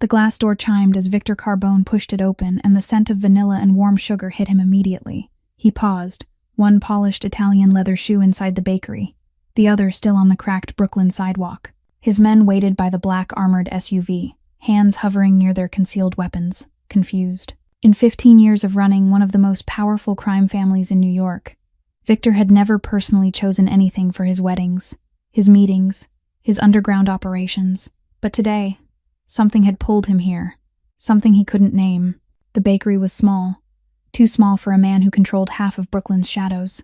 The glass door chimed as Victor Carbone pushed it open, and the scent of vanilla and warm sugar hit him immediately. He paused, one polished Italian leather shoe inside the bakery, the other still on the cracked Brooklyn sidewalk. His men waited by the black armored SUV, hands hovering near their concealed weapons, confused. In 15 years of running one of the most powerful crime families in New York, Victor had never personally chosen anything for his weddings, his meetings, his underground operations. But today, something had pulled him here, something he couldn't name. The bakery was small, too small for a man who controlled half of Brooklyn's shadows.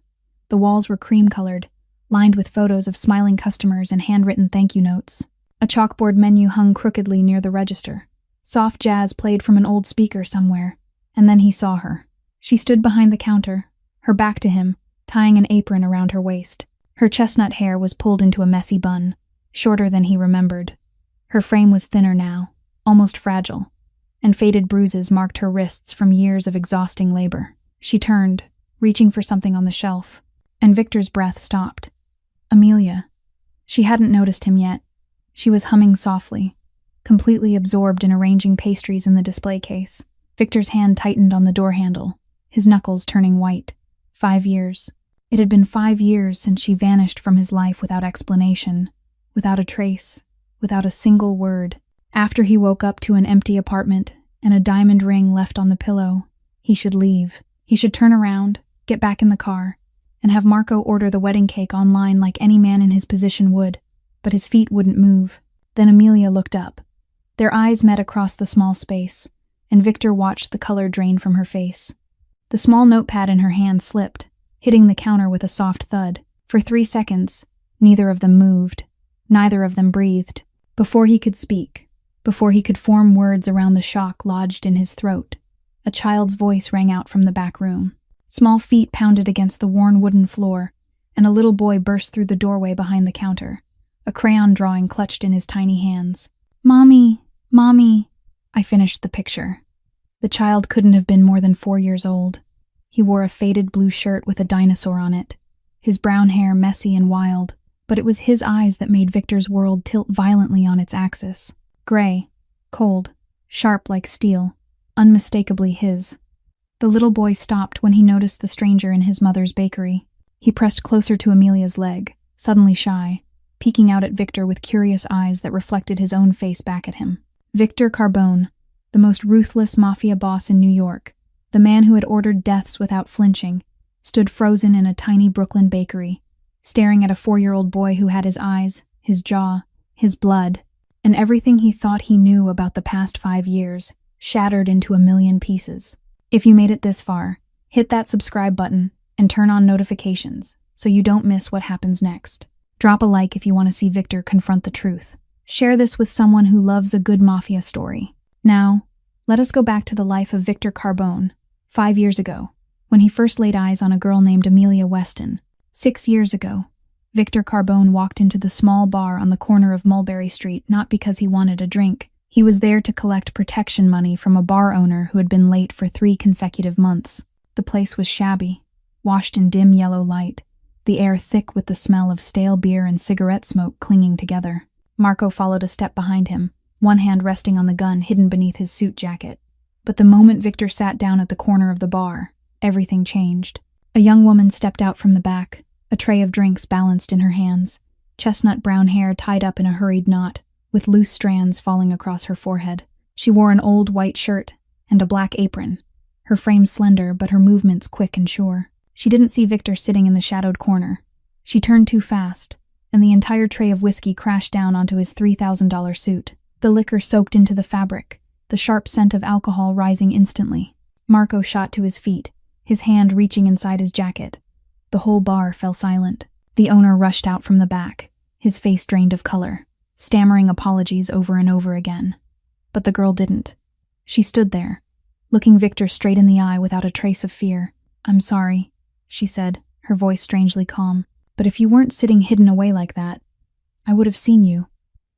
The walls were cream-colored, lined with photos of smiling customers and handwritten thank you notes. A chalkboard menu hung crookedly near the register. Soft jazz played from an old speaker somewhere, and then he saw her. She stood behind the counter, her back to him, tying an apron around her waist. Her chestnut hair was pulled into a messy bun, shorter than he remembered. Her frame was thinner now, almost fragile, and faded bruises marked her wrists from years of exhausting labor. She turned, reaching for something on the shelf, and Victor's breath stopped. Amelia. She hadn't noticed him yet. She was humming softly, completely absorbed in arranging pastries in the display case. Victor's hand tightened on the door handle, his knuckles turning white. 5 years. It had been 5 years since she vanished from his life without explanation, without a trace, without a single word. After he woke up to an empty apartment and a diamond ring left on the pillow, he should leave. He should turn around, get back in the car, and have Marco order the wedding cake online like any man in his position would, but his feet wouldn't move. Then Amelia looked up. Their eyes met across the small space, and Victor watched the color drain from her face. The small notepad in her hand slipped, hitting the counter with a soft thud. For 3 seconds, neither of them moved. Neither of them breathed. Before he could speak, before he could form words around the shock lodged in his throat, a child's voice rang out from the back room. Small feet pounded against the worn wooden floor, and a little boy burst through the doorway behind the counter, a crayon drawing clutched in his tiny hands. "Mommy, Mommy." I finished the picture. The child couldn't have been more than 4 years old. He wore a faded blue shirt with a dinosaur on it, his brown hair messy and wild, but it was his eyes that made Victor's world tilt violently on its axis. Gray, cold, sharp like steel, unmistakably his. The little boy stopped when he noticed the stranger in his mother's bakery. He pressed closer to Amelia's leg, suddenly shy, peeking out at Victor with curious eyes that reflected his own face back at him. Victor Carbone, the most ruthless mafia boss in New York, the man who had ordered deaths without flinching, stood frozen in a tiny Brooklyn bakery, staring at a 4-year-old boy who had his eyes, his jaw, his blood, and everything he thought he knew about the past 5 years, shattered into a million pieces. If you made it this far, hit that subscribe button and turn on notifications so you don't miss what happens next. Drop a like if you want to see Victor confront the truth. Share this with someone who loves a good mafia story. Now, let us go back to the life of Victor Carbone, 5 years ago, when he first laid eyes on a girl named Amelia Weston. 6 years ago, Victor Carbone walked into the small bar on the corner of Mulberry Street not because he wanted a drink. He was there to collect protection money from a bar owner who had been late for 3 consecutive months. The place was shabby, washed in dim yellow light, the air thick with the smell of stale beer and cigarette smoke clinging together. Marco followed a step behind him, one hand resting on the gun hidden beneath his suit jacket. But the moment Victor sat down at the corner of the bar, everything changed. A young woman stepped out from the back, a tray of drinks balanced in her hands, chestnut brown hair tied up in a hurried knot, with loose strands falling across her forehead. She wore an old white shirt and a black apron, her frame slender but her movements quick and sure. She didn't see Victor sitting in the shadowed corner. She turned too fast, and the entire tray of whiskey crashed down onto his $3,000 suit. The liquor soaked into the fabric, the sharp scent of alcohol rising instantly. Marco shot to his feet, his hand reaching inside his jacket. The whole bar fell silent. The owner rushed out from the back, his face drained of color, stammering apologies over and over again. But the girl didn't. She stood there, looking Victor straight in the eye without a trace of fear. "I'm sorry," she said, her voice strangely calm. "But if you weren't sitting hidden away like that, I would have seen you."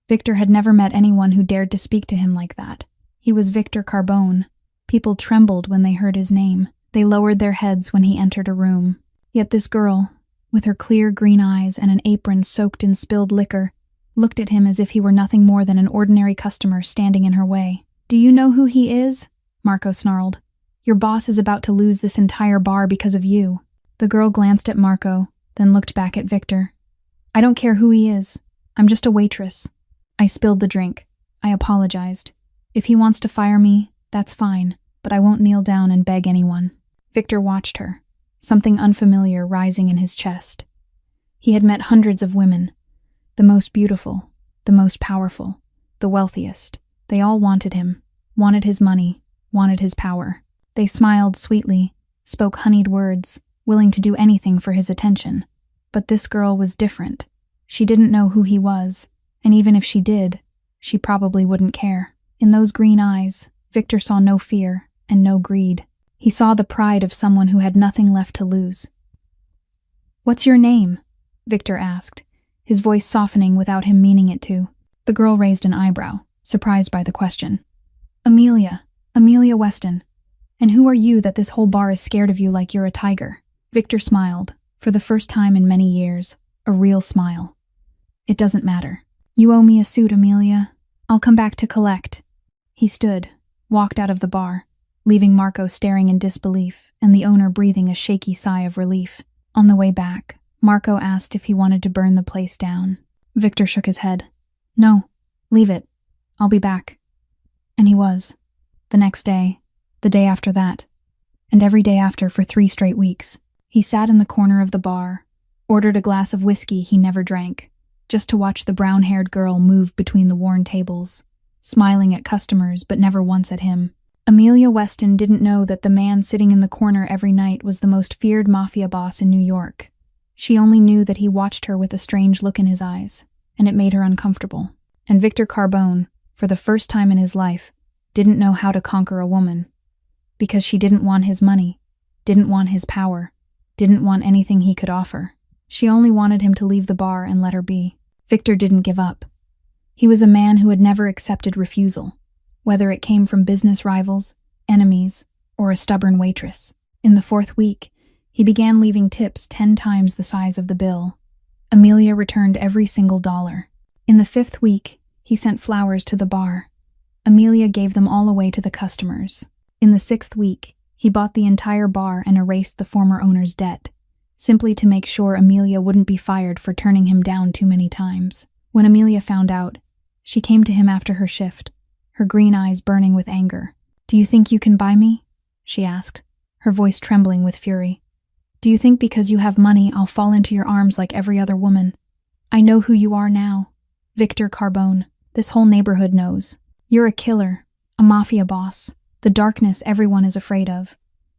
Victor had never met anyone who dared to speak to him like that. He was Victor Carbone. People trembled when they heard his name. They lowered their heads when he entered a room. Yet this girl, with her clear green eyes and an apron soaked in spilled liquor, looked at him as if he were nothing more than an ordinary customer standing in her way. Do you know who he is? Marco snarled. Your boss is about to lose this entire bar because of you. The girl glanced at Marco, then looked back at Victor. I don't care who he is. I'm just a waitress. I spilled the drink. I apologized. If he wants to fire me, that's fine, but I won't kneel down and beg anyone. Victor watched her, something unfamiliar rising in his chest. He had met hundreds of women, the most beautiful, the most powerful, the wealthiest. They all wanted him, wanted his money, wanted his power. They smiled sweetly, spoke honeyed words, willing to do anything for his attention. But this girl was different. She didn't know who he was, and even if she did, she probably wouldn't care. In those green eyes, Victor saw no fear and no greed. He saw the pride of someone who had nothing left to lose. What's your name? Victor asked, his voice softening without him meaning it to. The girl raised an eyebrow, surprised by the question. Amelia Weston. And who are you that this whole bar is scared of you like you're a tiger? Victor smiled, for the first time in many years, a real smile. It doesn't matter. You owe me a suit, Amelia. I'll come back to collect. He stood, walked out of the bar, leaving Marco staring in disbelief and the owner breathing a shaky sigh of relief. On the way back, Marco asked if he wanted to burn the place down. Victor shook his head. No, leave it. I'll be back. And he was. The next day, the day after that, and every day after for 3 straight weeks. He sat in the corner of the bar, ordered a glass of whiskey he never drank, just to watch the brown-haired girl move between the worn tables, smiling at customers but never once at him. Amelia Weston didn't know that the man sitting in the corner every night was the most feared Mafia boss in New York. She only knew that he watched her with a strange look in his eyes, and it made her uncomfortable. And Victor Carbone, for the first time in his life, didn't know how to conquer a woman. Because she didn't want his money, didn't want his power, didn't want anything he could offer. She only wanted him to leave the bar and let her be. Victor didn't give up. He was a man who had never accepted refusal, whether it came from business rivals, enemies, or a stubborn waitress. In the 4th week, he began leaving tips 10 times the size of the bill. Amelia returned every single dollar. In the 5th week, he sent flowers to the bar. Amelia gave them all away to the customers. In the 6th week, he bought the entire bar and erased the former owner's debt, simply to make sure Amelia wouldn't be fired for turning him down too many times. When Amelia found out, she came to him after her shift, her green eyes burning with anger. "Do you think you can buy me?" she asked, her voice trembling with fury. "Do you think because you have money I'll fall into your arms like every other woman? I know who you are now. Victor Carbone. This whole neighborhood knows. You're a killer, a mafia boss, the darkness everyone is afraid of.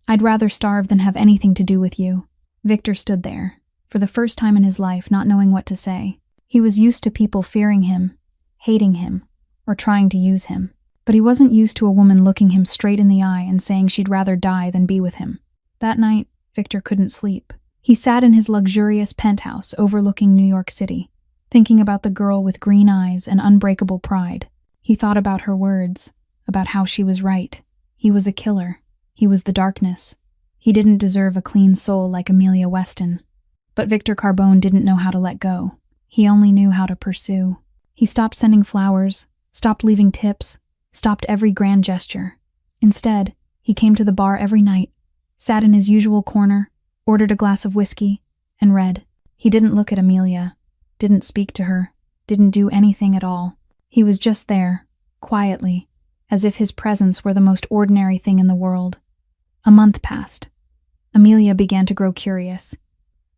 I'd rather starve than have anything to do with you." Victor stood there, for the first time in his life not knowing what to say. He was used to people fearing him, hating him, or trying to use him. But he wasn't used to a woman looking him straight in the eye and saying she'd rather die than be with him. That night, Victor couldn't sleep. He sat in his luxurious penthouse overlooking New York City, thinking about the girl with green eyes and unbreakable pride. He thought about her words, about how she was right. He was a killer. He was the darkness. He didn't deserve a clean soul like Amelia Weston. But Victor Carbone didn't know how to let go. He only knew how to pursue. He stopped sending flowers, stopped leaving tips, stopped every grand gesture. Instead, he came to the bar every night, sat in his usual corner, ordered a glass of whiskey, and read. He didn't look at Amelia, didn't speak to her, didn't do anything at all. He was just there, quietly, as if his presence were the most ordinary thing in the world. A month passed. Amelia began to grow curious.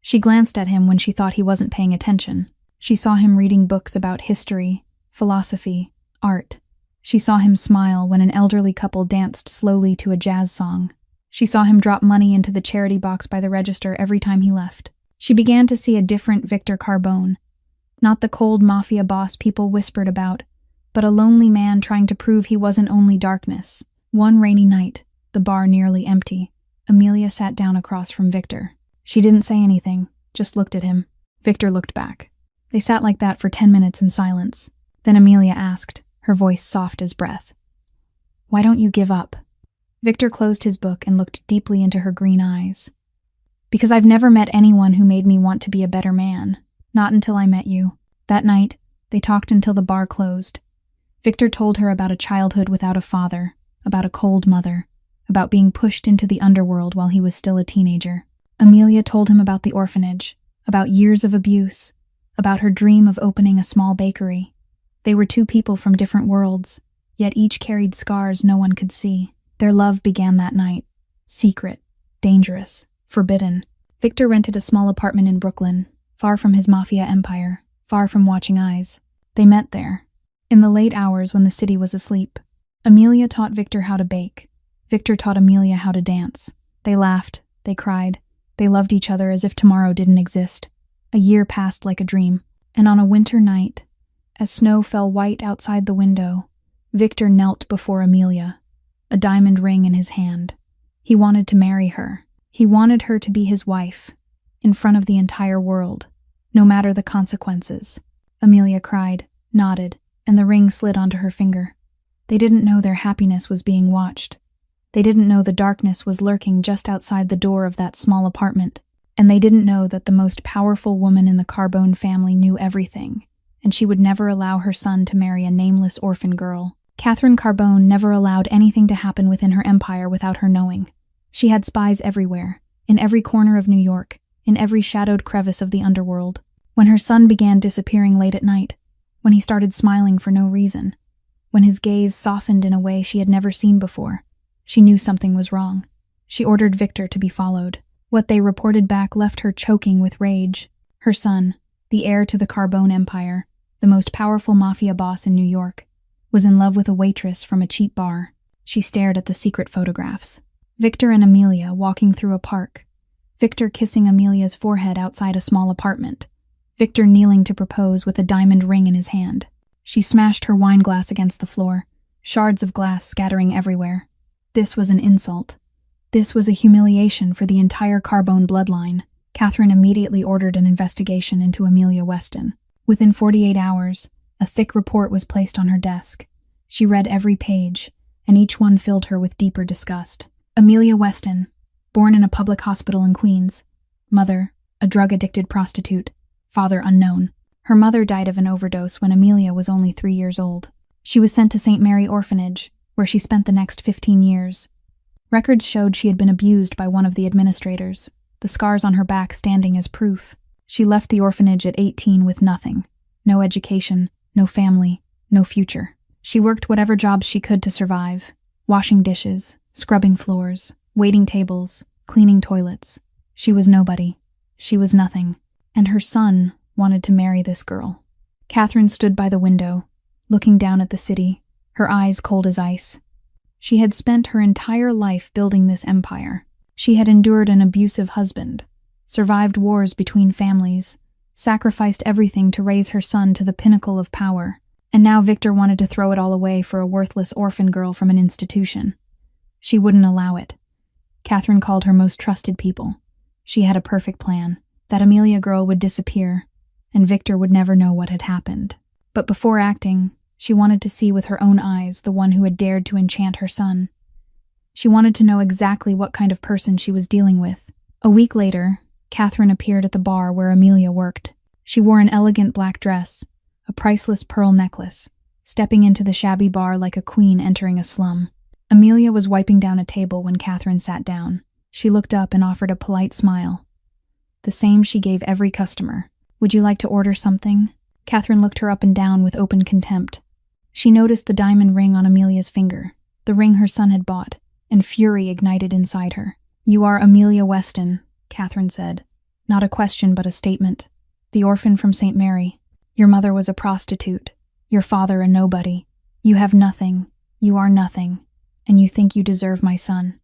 She glanced at him when she thought he wasn't paying attention. She saw him reading books about history, philosophy, art. She saw him smile when an elderly couple danced slowly to a jazz song. She saw him drop money into the charity box by the register every time he left. She began to see a different Victor Carbone, not the cold mafia boss people whispered about, but a lonely man trying to prove he wasn't only darkness. One rainy night, the bar nearly empty, Amelia sat down across from Victor. She didn't say anything, just looked at him. Victor looked back. They sat like that for 10 minutes in silence. Then Amelia asked, her voice soft as breath, "Why don't you give up?" Victor closed his book and looked deeply into her green eyes. "Because I've never met anyone who made me want to be a better man. Not until I met you." That night, they talked until the bar closed. Victor told her about a childhood without a father, about a cold mother, about being pushed into the underworld while he was still a teenager. Amelia told him about the orphanage, about years of abuse, about her dream of opening a small bakery. They were two people from different worlds, yet each carried scars no one could see. Their love began that night. Secret, dangerous, forbidden. Victor rented a small apartment in Brooklyn, far from his Mafia empire, far from watching eyes. They met there, in the late hours when the city was asleep. Amelia taught Victor how to bake. Victor taught Amelia how to dance. They laughed, they cried, they loved each other as if tomorrow didn't exist. A year passed like a dream, and on a winter night, as snow fell white outside the window, Victor knelt before Amelia, a diamond ring in his hand. He wanted to marry her. He wanted her to be his wife, in front of the entire world, no matter the consequences. Amelia cried, nodded, and the ring slid onto her finger. They didn't know their happiness was being watched. They didn't know the darkness was lurking just outside the door of that small apartment. And they didn't know that the most powerful woman in the Carbone family knew everything, and she would never allow her son to marry a nameless orphan girl. Catherine Carbone never allowed anything to happen within her empire without her knowing. She had spies everywhere, in every corner of New York, in every shadowed crevice of the underworld. When her son began disappearing late at night, when he started smiling for no reason, when his gaze softened in a way she had never seen before, she knew something was wrong. She ordered Victor to be followed. What they reported back left her choking with rage. Her son, the heir to the Carbone Empire, the most powerful mafia boss in New York, was in love with a waitress from a cheap bar. She stared at the secret photographs. Victor and Amelia walking through a park. Victor kissing Amelia's forehead outside a small apartment. Victor kneeling to propose with a diamond ring in his hand. She smashed her wine glass against the floor, shards of glass scattering everywhere. This was an insult. This was a humiliation for the entire Carbone bloodline. Catherine immediately ordered an investigation into Amelia Weston. Within 48 hours, a thick report was placed on her desk. She read every page, and each one filled her with deeper disgust. Amelia Weston, born in a public hospital in Queens. Mother, a drug-addicted prostitute. Father unknown. Her mother died of an overdose when Amelia was only 3 years old. She was sent to St. Mary Orphanage, where she spent the next 15 years. Records showed she had been abused by one of the administrators, the scars on her back standing as proof. She left the orphanage at 18 with nothing. No education, no family, no future. She worked whatever jobs she could to survive. Washing dishes, scrubbing floors, waiting tables, cleaning toilets. She was nobody. She was nothing. And her son wanted to marry this girl. Catherine stood by the window, looking down at the city, her eyes cold as ice. She had spent her entire life building this empire. She had endured an abusive husband, survived wars between families, sacrificed everything to raise her son to the pinnacle of power, and now Victor wanted to throw it all away for a worthless orphan girl from an institution. She wouldn't allow it. Catherine called her most trusted people. She had a perfect plan. That Amelia girl would disappear, and Victor would never know what had happened. But before acting, she wanted to see with her own eyes the one who had dared to enchant her son. She wanted to know exactly what kind of person she was dealing with. A week later, Catherine appeared at the bar where Amelia worked. She wore an elegant black dress, a priceless pearl necklace, stepping into the shabby bar like a queen entering a slum. Amelia was wiping down a table when Catherine sat down. She looked up and offered a polite smile, the same she gave every customer. "Would you like to order something?" Catherine looked her up and down with open contempt. She noticed the diamond ring on Amelia's finger, the ring her son had bought, and fury ignited inside her. "You are Amelia Weston," Catherine said. Not a question but a statement. "The orphan from St. Mary. Your mother was a prostitute, your father a nobody. You have nothing, you are nothing, and you think you deserve my son."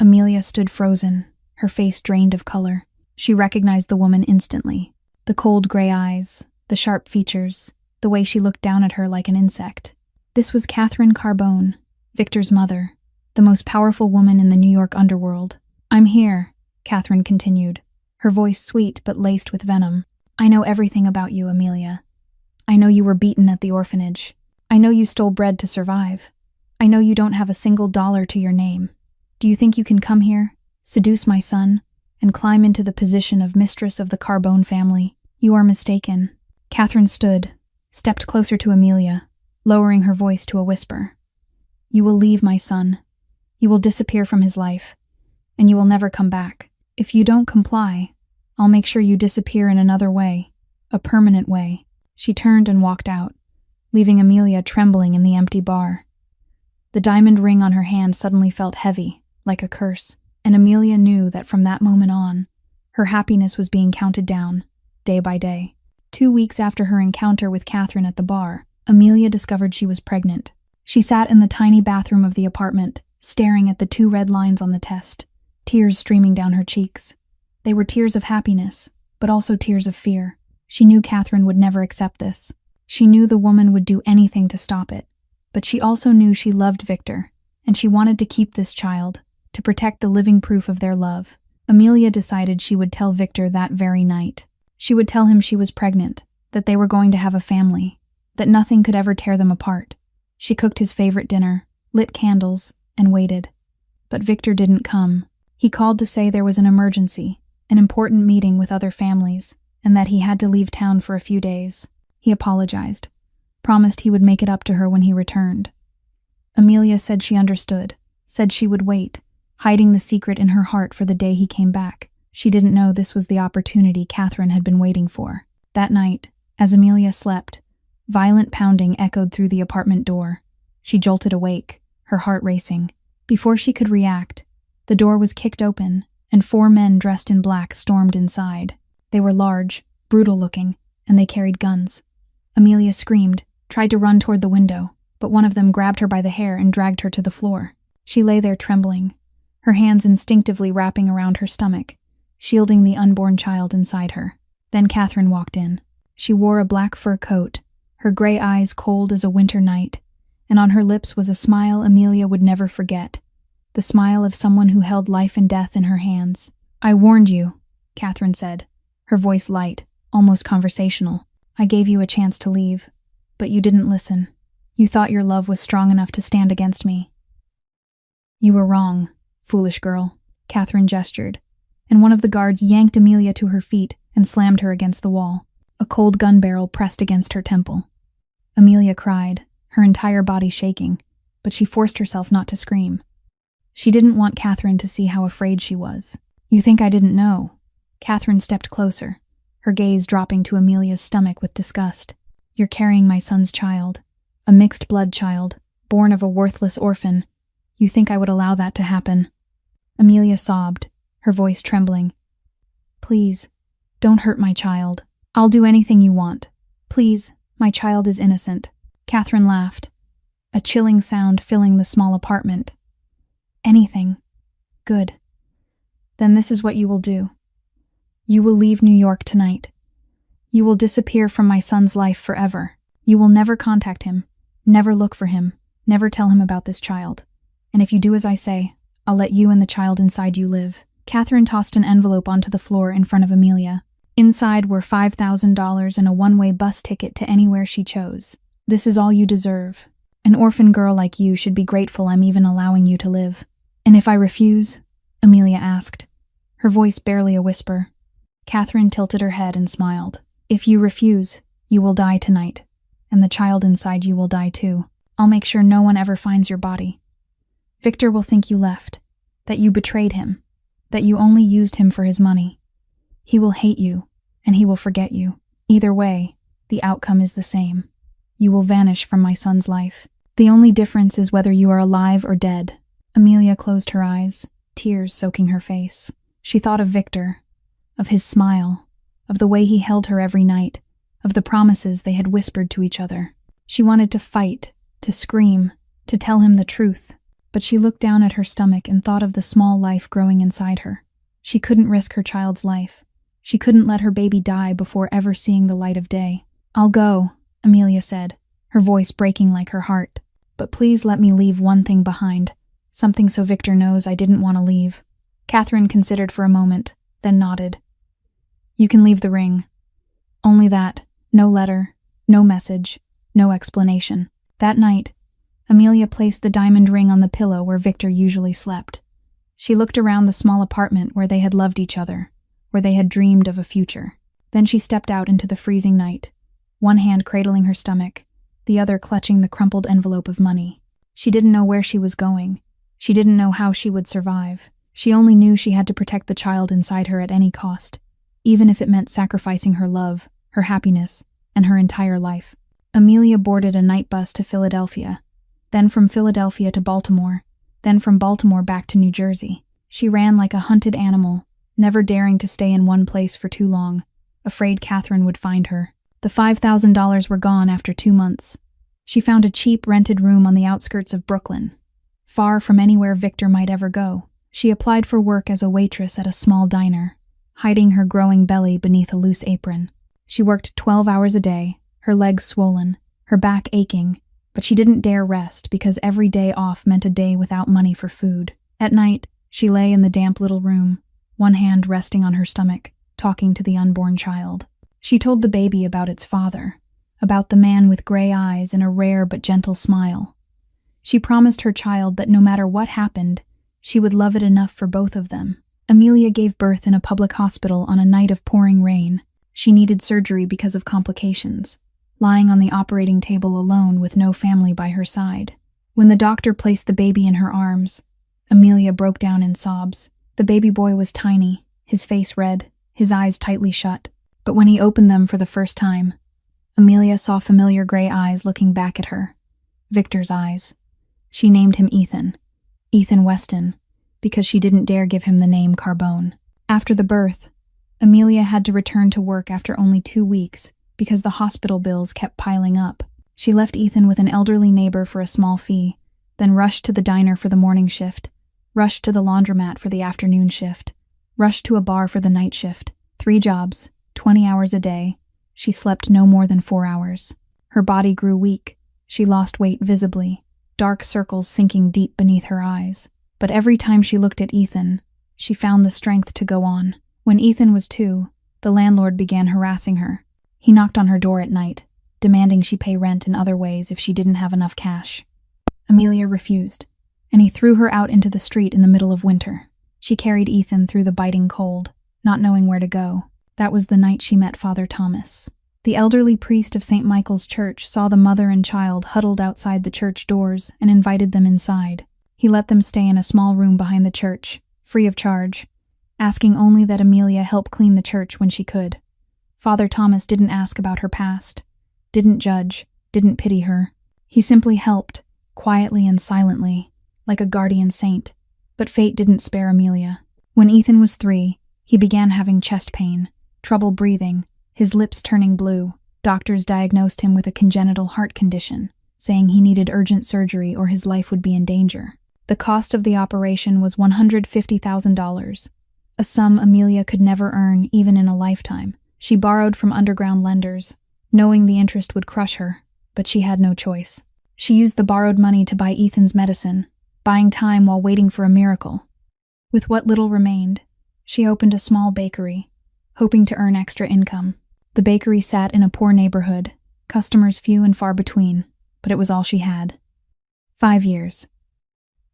Amelia stood frozen, her face drained of color. She recognized the woman instantly. The cold gray eyes, the sharp features, the way she looked down at her like an insect. This was Catherine Carbone, Victor's mother, the most powerful woman in the New York underworld. "I'm here," Catherine continued, her voice sweet but laced with venom. "I know everything about you, Amelia. I know you were beaten at the orphanage. I know you stole bread to survive. I know you don't have a single dollar to your name. Do you think you can come here, seduce my son, and climb into the position of mistress of the Carbone family? You are mistaken." Catherine stood, stepped closer to Amelia, lowering her voice to a whisper. "You will leave my son. You will disappear from his life, and you will never come back. If you don't comply, I'll make sure you disappear in another way, a permanent way." She turned and walked out, leaving Amelia trembling in the empty bar. The diamond ring on her hand suddenly felt heavy, like a curse, and Amelia knew that from that moment on, her happiness was being counted down, day by day. 2 weeks after her encounter with Catherine at the bar, Amelia discovered she was pregnant. She sat in the tiny bathroom of the apartment, staring at the 2 red lines on the test, tears streaming down her cheeks. They were tears of happiness, but also tears of fear. She knew Catherine would never accept this. She knew the woman would do anything to stop it. But she also knew she loved Victor, and she wanted to keep this child, to protect the living proof of their love. Amelia decided she would tell Victor that very night. She would tell him she was pregnant, that they were going to have a family, that nothing could ever tear them apart. She cooked his favorite dinner, lit candles, and waited. But Victor didn't come. He called to say there was an emergency, an important meeting with other families, and that he had to leave town for a few days. He apologized, promised he would make it up to her when he returned. Amelia said she understood, said she would wait, hiding the secret in her heart for the day he came back. She didn't know this was the opportunity Catherine had been waiting for. That night, as Amelia slept, violent pounding echoed through the apartment door. She jolted awake, her heart racing. Before she could react, the door was kicked open, and 4 men dressed in black stormed inside. They were large, brutal-looking, and they carried guns. Amelia screamed, tried to run toward the window, but one of them grabbed her by the hair and dragged her to the floor. She lay there trembling, her hands instinctively wrapping around her stomach, shielding the unborn child inside her. Then Catherine walked in. She wore a black fur coat, her gray eyes cold as a winter night, and on her lips was a smile Amelia would never forget, the smile of someone who held life and death in her hands. "I warned you," Catherine said, her voice light, almost conversational. "I gave you a chance to leave, but you didn't listen. You thought your love was strong enough to stand against me. You were wrong, foolish girl." Catherine gestured, and one of the guards yanked Amelia to her feet and slammed her against the wall. A cold gun barrel pressed against her temple. Amelia cried, her entire body shaking, but she forced herself not to scream. She didn't want Catherine to see how afraid she was. "You think I didn't know?" Catherine stepped closer, her gaze dropping to Amelia's stomach with disgust. "You're carrying my son's child, a mixed-blood child, born of a worthless orphan. You think I would allow that to happen?" Amelia sobbed, her voice trembling. "Please, don't hurt my child. I'll do anything you want. Please, my child is innocent." Catherine laughed, a chilling sound filling the small apartment. "Anything. Good. Then this is what you will do. You will leave New York tonight. You will disappear from my son's life forever. You will never contact him, never look for him, never tell him about this child. And if you do as I say, I'll let you and the child inside you live." Catherine tossed an envelope onto the floor in front of Amelia. Inside were $5,000 and a one-way bus ticket to anywhere she chose. "This is all you deserve. An orphan girl like you should be grateful I'm even allowing you to live." "And if I refuse?" Amelia asked, her voice barely a whisper. Catherine tilted her head and smiled. "If you refuse, you will die tonight, and the child inside you will die too. I'll make sure no one ever finds your body. Victor will think you left, that you betrayed him, that you only used him for his money. He will hate you, and he will forget you. Either way, the outcome is the same. You will vanish from my son's life. The only difference is whether you are alive or dead." Amelia closed her eyes, tears soaking her face. She thought of Victor, of his smile, of the way he held her every night, of the promises they had whispered to each other. She wanted to fight, to scream, to tell him the truth, but she looked down at her stomach and thought of the small life growing inside her. She couldn't risk her child's life. She couldn't let her baby die before ever seeing the light of day. "I'll go," Amelia said, her voice breaking like her heart. "But please let me leave one thing behind, something so Victor knows I didn't want to leave." Catherine considered for a moment, then nodded. "You can leave the ring. Only that, no letter, no message, no explanation." That night, Amelia placed the diamond ring on the pillow where Victor usually slept. She looked around the small apartment where they had loved each other, where they had dreamed of a future. Then she stepped out into the freezing night, one hand cradling her stomach, the other clutching the crumpled envelope of money. She didn't know where she was going. She didn't know how she would survive. She only knew she had to protect the child inside her at any cost, even if it meant sacrificing her love, her happiness, and her entire life. Amelia boarded a night bus to Philadelphia, then from Philadelphia to Baltimore, then from Baltimore back to New Jersey. She ran like a hunted animal, never daring to stay in one place for too long, afraid Catherine would find her. The $5,000 were gone after 2 months. She found a cheap rented room on the outskirts of Brooklyn, far from anywhere Victor might ever go. She applied for work as a waitress at a small diner, hiding her growing belly beneath a loose apron. She worked 12 hours a day, her legs swollen, her back aching, but she didn't dare rest because every day off meant a day without money for food. At night, she lay in the damp little room, one hand resting on her stomach, talking to the unborn child. She told the baby about its father, about the man with gray eyes and a rare but gentle smile. She promised her child that no matter what happened, she would love it enough for both of them. Amelia gave birth in a public hospital on a night of pouring rain. She needed surgery because of complications, lying on the operating table alone with no family by her side. When the doctor placed the baby in her arms, Amelia broke down in sobs. The baby boy was tiny, his face red, his eyes tightly shut. But when he opened them for the first time, Amelia saw familiar gray eyes looking back at her. Victor's eyes. She named him Ethan Weston, because she didn't dare give him the name Carbone. After the birth, Amelia had to return to work after only 2 weeks because the hospital bills kept piling up. She left Ethan with an elderly neighbor for a small fee, then rushed to the diner for the morning shift, rushed to the laundromat for the afternoon shift, rushed to a bar for the night shift. 3 jobs, 20 hours a day. She slept no more than 4 hours. Her body grew weak. She lost weight visibly, dark circles sinking deep beneath her eyes. But every time she looked at Ethan, she found the strength to go on. When Ethan was 2, the landlord began harassing her. He knocked on her door at night, demanding she pay rent in other ways if she didn't have enough cash. Amelia refused, and he threw her out into the street in the middle of winter. She carried Ethan through the biting cold, not knowing where to go. That was the night she met Father Thomas. The elderly priest of St. Michael's Church saw the mother and child huddled outside the church doors and invited them inside. He let them stay in a small room behind the church, free of charge, asking only that Amelia help clean the church when she could. Father Thomas didn't ask about her past, didn't judge, didn't pity her. He simply helped, quietly and silently, like a guardian saint. But fate didn't spare Amelia. When Ethan was 3, he began having chest pain, trouble breathing, his lips turning blue. Doctors diagnosed him with a congenital heart condition, saying he needed urgent surgery or his life would be in danger. The cost of the operation was $150,000, a sum Amelia could never earn even in a lifetime. She borrowed from underground lenders, knowing the interest would crush her, but she had no choice. She used the borrowed money to buy Ethan's medicine, buying time while waiting for a miracle. With what little remained, she opened a small bakery, hoping to earn extra income. The bakery sat in a poor neighborhood, customers few and far between, but it was all she had. 5 years.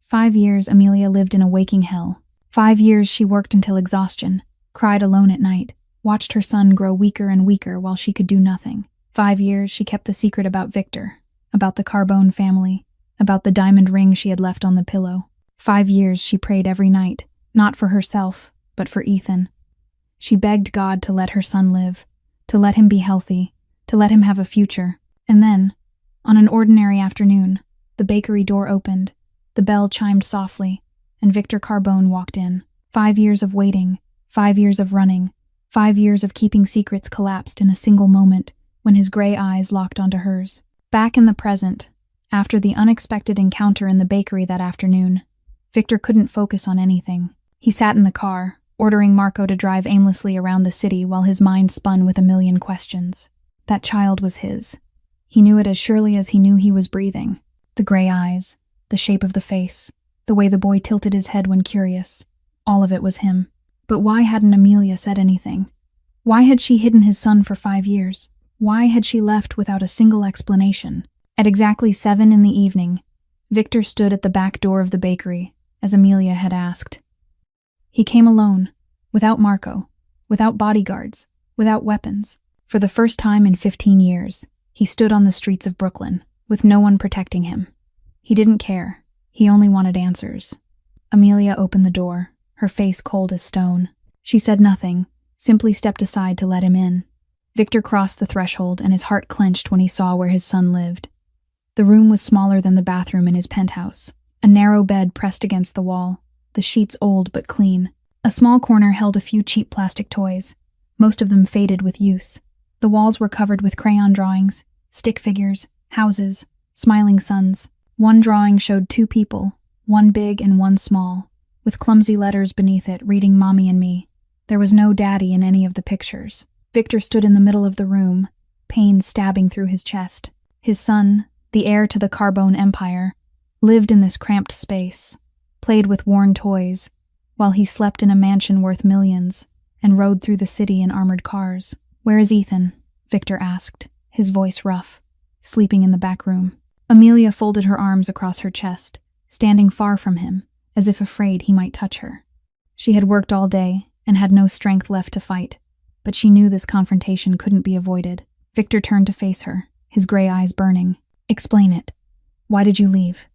5 years Amelia lived in a waking hell. 5 years she worked until exhaustion, cried alone at night, watched her son grow weaker and weaker while she could do nothing. 5 years she kept the secret about Victor, about the Carbone family, about the diamond ring she had left on the pillow. 5 years she prayed every night, not for herself, but for Ethan. She begged God to let her son live, to let him be healthy, to let him have a future. And then, on an ordinary afternoon, the bakery door opened, the bell chimed softly, and Victor Carbone walked in. 5 years of waiting, 5 years of running, 5 years of keeping secrets collapsed in a single moment when his gray eyes locked onto hers. Back in the present, after the unexpected encounter in the bakery that afternoon, Victor couldn't focus on anything. He sat in the car, ordering Marco to drive aimlessly around the city while his mind spun with a million questions. That child was his. He knew it as surely as he knew he was breathing. The gray eyes, the shape of the face, the way the boy tilted his head when curious. All of it was him. But why hadn't Amelia said anything? Why had she hidden his son for 5 years? Why had she left without a single explanation? At exactly 7 in the evening, Victor stood at the back door of the bakery, as Amelia had asked. He came alone, without Marco, without bodyguards, without weapons. For the first time in 15 years, He stood on the streets of Brooklyn, with no one protecting him. He didn't care. He only wanted answers. Amelia opened the door, her face cold as stone. She said nothing, simply stepped aside to let him in. Victor crossed the threshold, and his heart clenched when he saw where his son lived. The room was smaller than the bathroom in his penthouse. A narrow bed pressed against the wall, the sheets old but clean. A small corner held a few cheap plastic toys, most of them faded with use. The walls were covered with crayon drawings, stick figures, houses, smiling suns. One drawing showed two people, one big and one small, with clumsy letters beneath it reading Mommy and Me. There was no Daddy in any of the pictures. Victor stood in the middle of the room, pain stabbing through his chest. His son, the heir to the Carbone Empire, lived in this cramped space, played with worn toys, while he slept in a mansion worth millions, and rode through the city in armored cars. "Where is Ethan?" Victor asked, his voice rough. "Sleeping in the back room." Amelia folded her arms across her chest, standing far from him, as if afraid he might touch her. She had worked all day and had no strength left to fight, but she knew this confrontation couldn't be avoided. Victor turned to face her, his gray eyes burning. "Explain it. Why did you leave?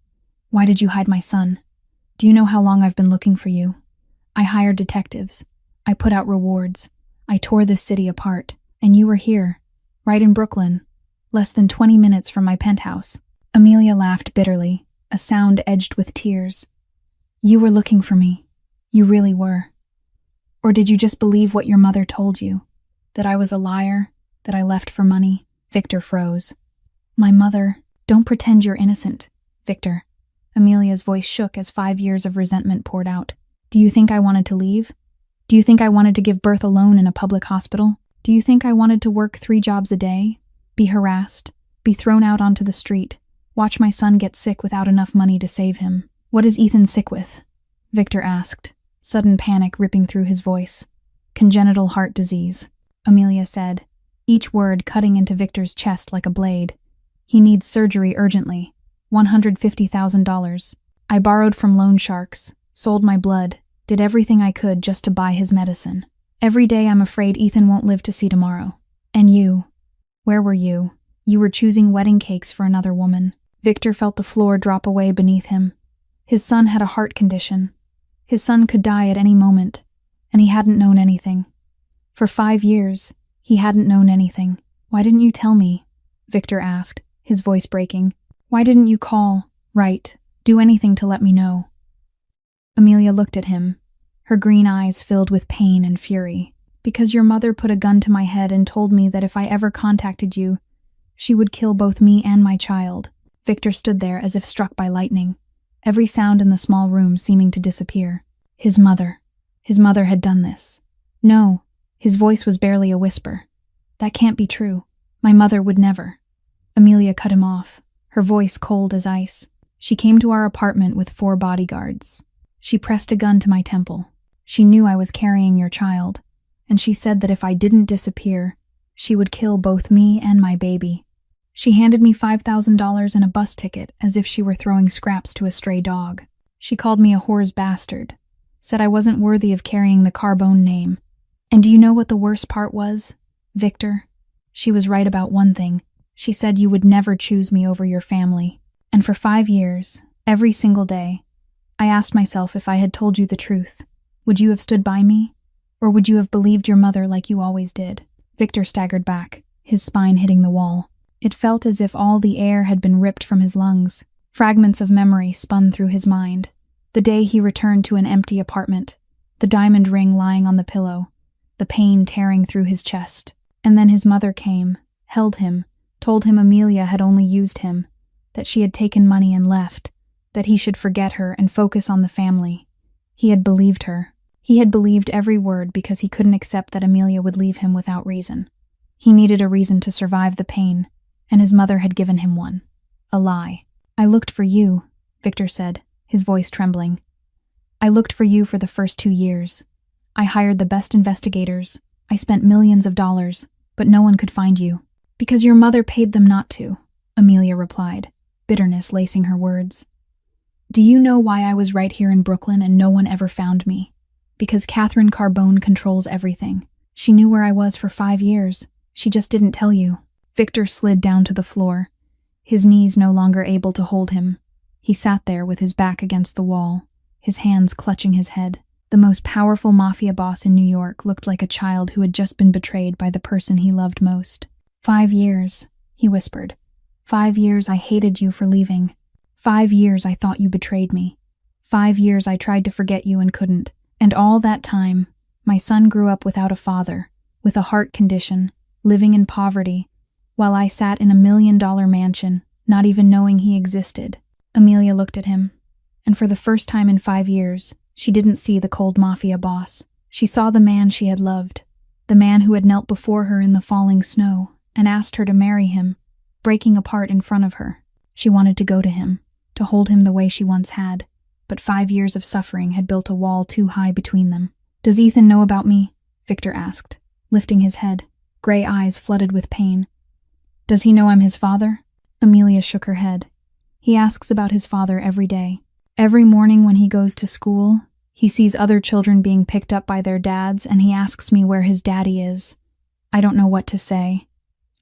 Why did you hide my son? Do you know how long I've been looking for you? I hired detectives. I put out rewards. I tore this city apart, and you were here, right in Brooklyn, less than 20 minutes from my penthouse." Amelia laughed bitterly, a sound edged with tears. "You were looking for me. You really were. Or did you just believe what your mother told you? That I was a liar? That I left for money?" Victor froze. "My mother, don't pretend you're innocent, Victor." Amelia's voice shook as 5 years of resentment poured out. "Do you think I wanted to leave? Do you think I wanted to give birth alone in a public hospital? Do you think I wanted to work 3 jobs a day? Be harassed? Be thrown out onto the street? Watch my son get sick without enough money to save him? What is Ethan sick with?" Victor asked, sudden panic ripping through his voice. "Congenital heart disease," Amelia said, each word cutting into Victor's chest like a blade. "He needs surgery urgently. $150,000. I borrowed from loan sharks, sold my blood, did everything I could just to buy his medicine. Every day I'm afraid Ethan won't live to see tomorrow. And you, where were you? You were choosing wedding cakes for another woman." Victor felt the floor drop away beneath him. His son had a heart condition. His son could die at any moment, and he hadn't known anything. For 5 years, he hadn't known anything. "Why didn't you tell me?" Victor asked, his voice breaking. "Why didn't you call, write, do anything to let me know?" Amelia looked at him, her green eyes filled with pain and fury. "Because your mother put a gun to my head and told me that if I ever contacted you, she would kill both me and my child." Victor stood there as if struck by lightning, every sound in the small room seeming to disappear. His mother had done this. "No," his voice was barely a whisper. "That can't be true. My mother would never." Amelia cut him off, her voice cold as ice. "She came to our apartment with 4 bodyguards. She pressed a gun to my temple. She knew I was carrying your child, and she said that if I didn't disappear, she would kill both me and my baby. She handed me $5,000 and a bus ticket as if she were throwing scraps to a stray dog. She called me a whore's bastard, said I wasn't worthy of carrying the Carbone name. And do you know what the worst part was, Victor? She was right about one thing. She said you would never choose me over your family. And for 5 years, every single day, I asked myself if I had told you the truth, would you have stood by me? Or would you have believed your mother like you always did?" Victor staggered back, his spine hitting the wall. It felt as if all the air had been ripped from his lungs. Fragments of memory spun through his mind. The day he returned to an empty apartment, the diamond ring lying on the pillow, the pain tearing through his chest. And then his mother came, held him, told him Amelia had only used him, that she had taken money and left, that he should forget her and focus on the family. He had believed her. He had believed every word because he couldn't accept that Amelia would leave him without reason. He needed a reason to survive the pain, and his mother had given him one. A lie. "I looked for you," Victor said, his voice trembling. "I looked for you for the first 2 years. I hired the best investigators. I spent millions of dollars, but no one could find you. Because your mother paid them not to," Amelia replied, bitterness lacing her words. "Do you know why I was right here in Brooklyn and no one ever found me? Because Catherine Carbone controls everything. She knew where I was for 5 years. She just didn't tell you. Victor slid down to the floor, his knees no longer able to hold him. He sat there with his back against the wall, his hands clutching his head. The most powerful mafia boss in New York looked like a child who had just been betrayed by the person he loved most. 5 years, he whispered. 5 years I hated you for leaving. 5 years I thought you betrayed me. 5 years I tried to forget you and couldn't. And all that time, my son grew up without a father, with a heart condition, living in poverty, while I sat in a $1 million mansion, not even knowing he existed. Amelia looked at him, and for the first time in 5 years, she didn't see the cold mafia boss. She saw the man she had loved, the man who had knelt before her in the falling snow and asked her to marry him, breaking apart in front of her. She wanted to go to him, to hold him the way she once had, but 5 years of suffering had built a wall too high between them. "Does Ethan know about me?" Victor asked, lifting his head, gray eyes flooded with pain. "Does he know I'm his father?" Amelia shook her head. "He asks about his father every day. Every morning when he goes to school, he sees other children being picked up by their dads, and he asks me where his daddy is. I don't know what to say.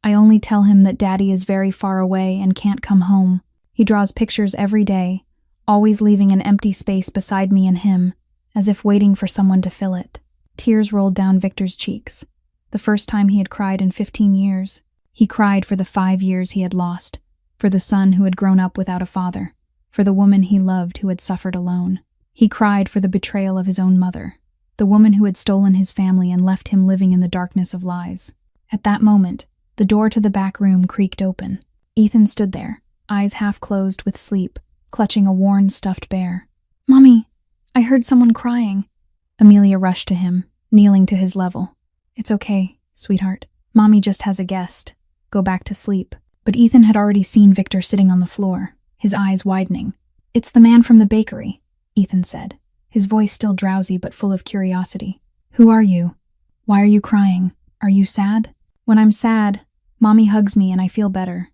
I only tell him that daddy is very far away and can't come home. He draws pictures every day, always leaving an empty space beside me and him, as if waiting for someone to fill it." Tears rolled down Victor's cheeks. The first time he had cried in 15 years. He cried for the 5 years he had lost, for the son who had grown up without a father, for the woman he loved who had suffered alone. He cried for the betrayal of his own mother, the woman who had stolen his family and left him living in the darkness of lies. At that moment, the door to the back room creaked open. Ethan stood there, eyes half closed with sleep, clutching a worn, stuffed bear. "Mommy, I heard someone crying." Amelia rushed to him, kneeling to his level. "It's okay, sweetheart. Mommy just has a guest. Go back to sleep." But Ethan had already seen Victor sitting on the floor, his eyes widening. "It's the man from the bakery," Ethan said, his voice still drowsy but full of curiosity. "Who are you? Why are you crying? Are you sad?" "When I'm sad, Mommy hugs me and I feel better.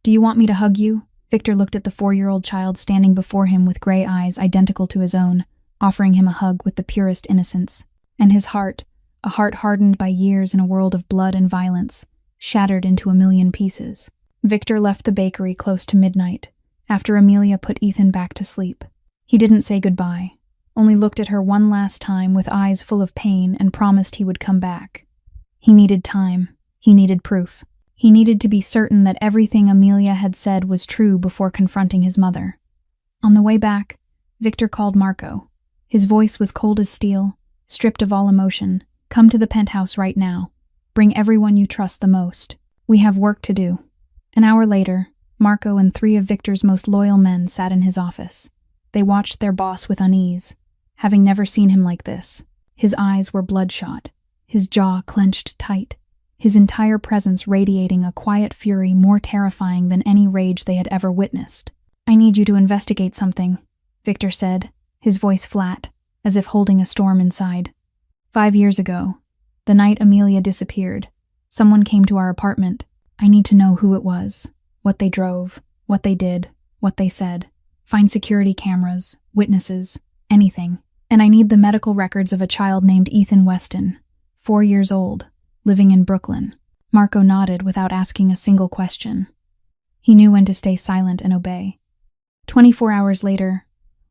Do you want me to hug you?" Victor looked at the 4-year-old child standing before him with gray eyes identical to his own, offering him a hug with the purest innocence. And his heart, a heart hardened by years in a world of blood and violence, shattered into 1,000,000 pieces. Victor left the bakery close to midnight, after Amelia put Ethan back to sleep. He didn't say goodbye, only looked at her one last time with eyes full of pain and promised he would come back. He needed time. He needed proof. He needed to be certain that everything Amelia had said was true before confronting his mother. On the way back, Victor called Marco. His voice was cold as steel, stripped of all emotion. "Come to the penthouse right now. Bring everyone you trust the most. We have work to do." An hour later, Marco and 3 of Victor's most loyal men sat in his office. They watched their boss with unease, having never seen him like this. His eyes were bloodshot, his jaw clenched tight, his entire presence radiating a quiet fury more terrifying than any rage they had ever witnessed. "I need you to investigate something," Victor said, his voice flat, as if holding a storm inside. 5 years ago, the night Amelia disappeared, someone came to our apartment. I need to know who it was, what they drove, what they did, what they said. Find security cameras, witnesses, anything. And I need the medical records of a child named Ethan Weston, 4 years old, living in Brooklyn. Marco nodded without asking a single question. He knew when to stay silent and obey. 24 hours later,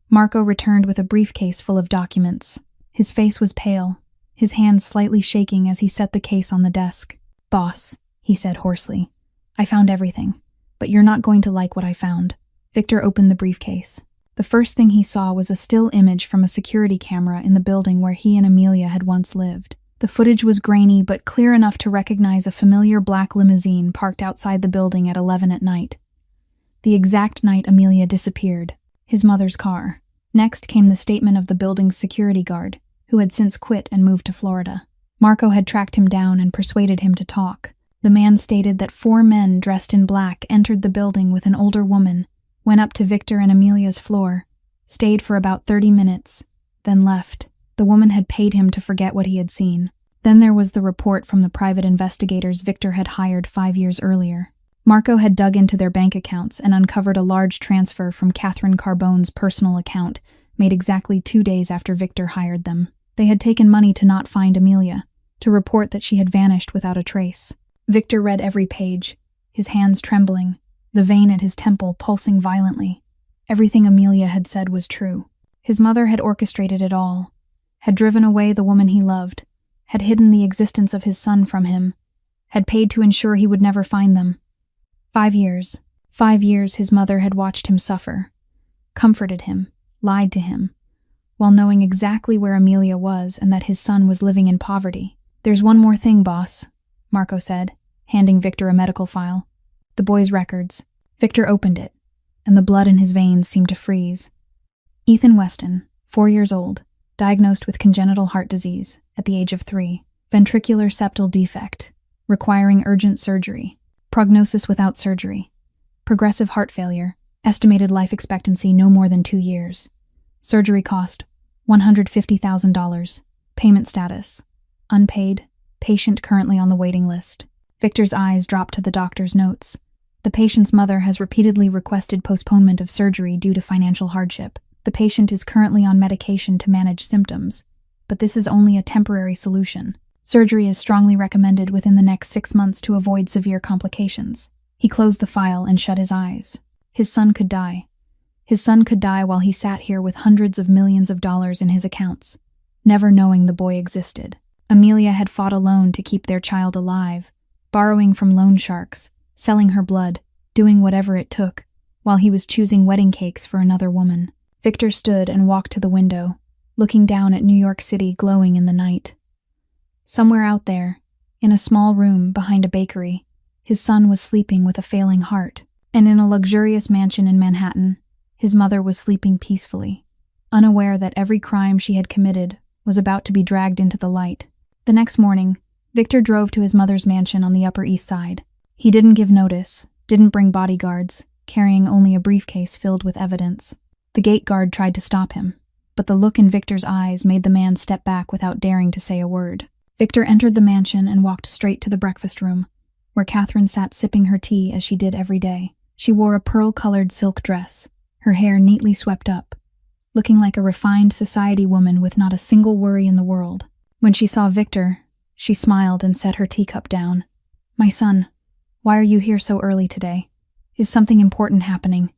Marco returned with a briefcase full of documents. His face was pale, his hands slightly shaking as he set the case on the desk. "Boss," he said hoarsely, "I found everything, but you're not going to like what I found." Victor opened the briefcase. The first thing he saw was a still image from a security camera in the building where he and Amelia had once lived. The footage was grainy but clear enough to recognize a familiar black limousine parked outside the building at 11 at night. The exact night Amelia disappeared, his mother's car. Next came the statement of the building's security guard, who had since quit and moved to Florida. Marco had tracked him down and persuaded him to talk. The man stated that 4 men dressed in black entered the building with an older woman, went up to Victor and Amelia's floor, stayed for about 30 minutes, then left. The woman had paid him to forget what he had seen. Then there was the report from the private investigators Victor had hired 5 years earlier. Marco had dug into their bank accounts and uncovered a large transfer from Catherine Carbone's personal account, made exactly 2 days after Victor hired them. They had taken money to not find Amelia, to report that she had vanished without a trace. Victor read every page, his hands trembling, the vein at his temple pulsing violently. Everything Amelia had said was true. His mother had orchestrated it all, had driven away the woman he loved, had hidden the existence of his son from him, had paid to ensure he would never find them. 5 years. 5 years his mother had watched him suffer, comforted him, lied to him, while knowing exactly where Amelia was and that his son was living in poverty. "There's one more thing, boss," Marco said, handing Victor a medical file. "The boy's records." Victor opened it, and the blood in his veins seemed to freeze. Ethan Weston, 4 years old, diagnosed with congenital heart disease at the age of 3, ventricular septal defect, requiring urgent surgery, prognosis without surgery, progressive heart failure, estimated life expectancy no more than 2 years. Surgery cost, $150,000. Payment status, unpaid, patient currently on the waiting list. Victor's eyes dropped to the doctor's notes. The patient's mother has repeatedly requested postponement of surgery due to financial hardship. The patient is currently on medication to manage symptoms, but this is only a temporary solution. Surgery is strongly recommended within the next 6 months to avoid severe complications. He closed the file and shut his eyes. His son could die. His son could die while he sat here with hundreds of millions of dollars in his accounts, never knowing the boy existed. Amelia had fought alone to keep their child alive, borrowing from loan sharks, selling her blood, doing whatever it took, while he was choosing wedding cakes for another woman. Victor stood and walked to the window, looking down at New York City glowing in the night. Somewhere out there, in a small room behind a bakery, his son was sleeping with a failing heart, and in a luxurious mansion in Manhattan, his mother was sleeping peacefully, unaware that every crime she had committed was about to be dragged into the light. The next morning, Victor drove to his mother's mansion on the Upper East Side. He didn't give notice, didn't bring bodyguards, carrying only a briefcase filled with evidence. The gate guard tried to stop him, but the look in Victor's eyes made the man step back without daring to say a word. Victor entered the mansion and walked straight to the breakfast room, where Catherine sat sipping her tea as she did every day. She wore a pearl-colored silk dress, her hair neatly swept up, looking like a refined society woman with not a single worry in the world. When she saw Victor, she smiled and set her teacup down. "My son, why are you here so early today? Is something important happening?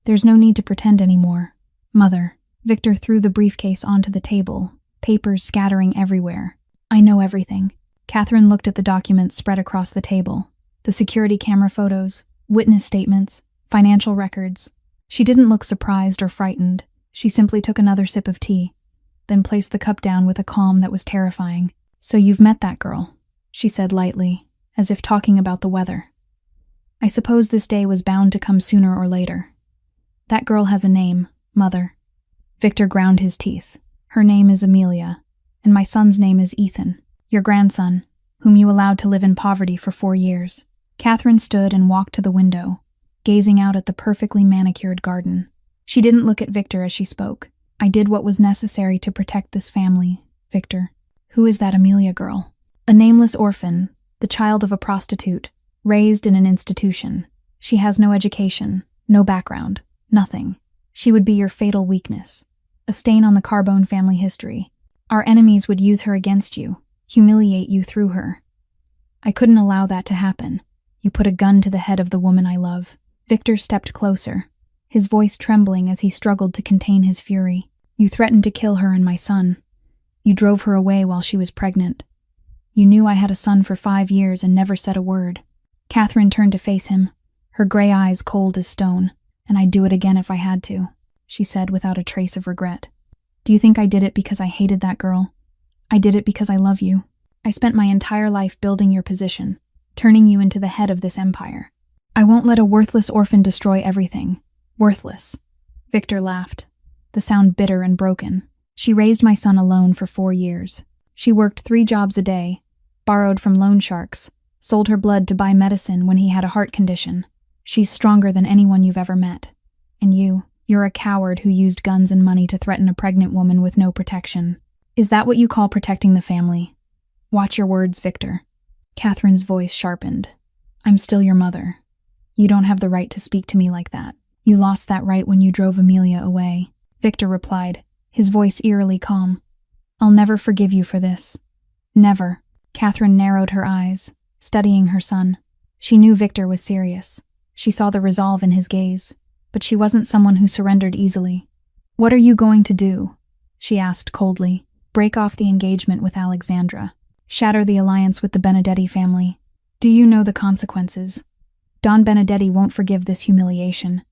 There's no need to pretend anymore." "Mother." Victor threw the briefcase onto the table, papers scattering everywhere. "I know everything." Catherine looked at the documents spread across the table. The security camera photos, witness statements, financial records. She didn't look surprised or frightened. She simply took another sip of tea, then placed the cup down with a calm that was terrifying. "So you've met that girl," she said lightly, as if talking about the weather. "I suppose this day was bound to come sooner or later. That girl has a name, Mother." Victor ground his teeth. "Her name is Amelia, and my son's name is Ethan, your grandson, whom you allowed to live in poverty for 4 years. Catherine stood and walked to the window, gazing out at the perfectly manicured garden. She didn't look at Victor as she spoke. "I did what was necessary to protect this family, Victor." "Who is that Amelia girl?" "A nameless orphan, the child of a prostitute, raised in an institution. She has no education, no background, nothing. She would be your fatal weakness, a stain on the Carbone family history. Our enemies would use her against you, humiliate you through her. I couldn't allow that to happen. You put a gun to the head of the woman I love." Victor stepped closer, his voice trembling as he struggled to contain his fury. "You threatened to kill her and my son. You drove her away while she was pregnant. You knew I had a son for 5 years and never said a word." Catherine turned to face him, her gray eyes cold as stone. "And I'd do it again if I had to," she said without a trace of regret. "Do you think I did it because I hated that girl? I did it because I love you. I spent my entire life building your position, turning you into the head of this empire. I won't let a worthless orphan destroy everything. Worthless." Victor laughed, the sound bitter and broken. "She raised my son alone for 4 years. She worked 3 jobs a day, borrowed from loan sharks, sold her blood to buy medicine when he had a heart condition. She's stronger than anyone you've ever met. And you're a coward who used guns and money to threaten a pregnant woman with no protection. Is that what you call protecting the family? Watch your words, Victor." Catherine's voice sharpened. "I'm still your mother. You don't have the right to speak to me like that. You lost that right when you drove Amelia away." Victor replied, his voice eerily calm. "I'll never forgive you for this. Never." Catherine narrowed her eyes, studying her son. She knew Victor was serious. She saw the resolve in his gaze, but she wasn't someone who surrendered easily. "What are you going to do?" she asked coldly. "Break off the engagement with Alexandra. Shatter the alliance with the Benedetti family. Do you know the consequences? Don Benedetti won't forgive this humiliation.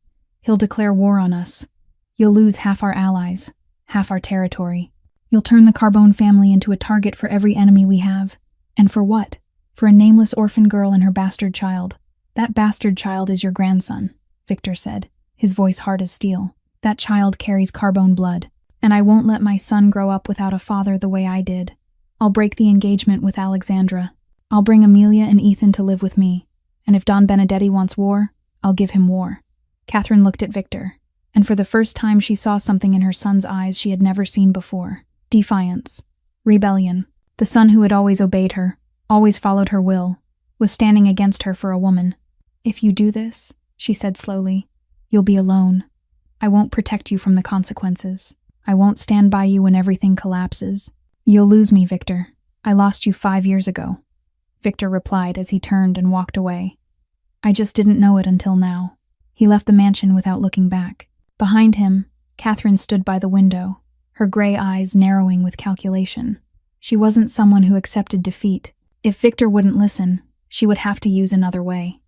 He'll declare war on us. You'll lose half our allies, half our territory. You'll turn the Carbone family into a target for every enemy we have. And for what? For a nameless orphan girl and her bastard child. That bastard child is your grandson," Victor said, his voice hard as steel. "That child carries Carbone blood, and I won't let my son grow up without a father the way I did. I'll break the engagement with Alexandra. I'll bring Amelia and Ethan to live with me, and if Don Benedetti wants war, I'll give him war." Catherine looked at Victor, and for the first time she saw something in her son's eyes she had never seen before. Defiance. Rebellion. The son who had always obeyed her, always followed her will, was standing against her for a woman. "If you do this," she said slowly, "you'll be alone. I won't protect you from the consequences. I won't stand by you when everything collapses. You'll lose me, Victor. I lost you 5 years ago," Victor replied as he turned and walked away. "I just didn't know it until now." He left the mansion without looking back. Behind him, Catherine stood by the window, her gray eyes narrowing with calculation. She wasn't someone who accepted defeat. If Victor wouldn't listen, she would have to use another way.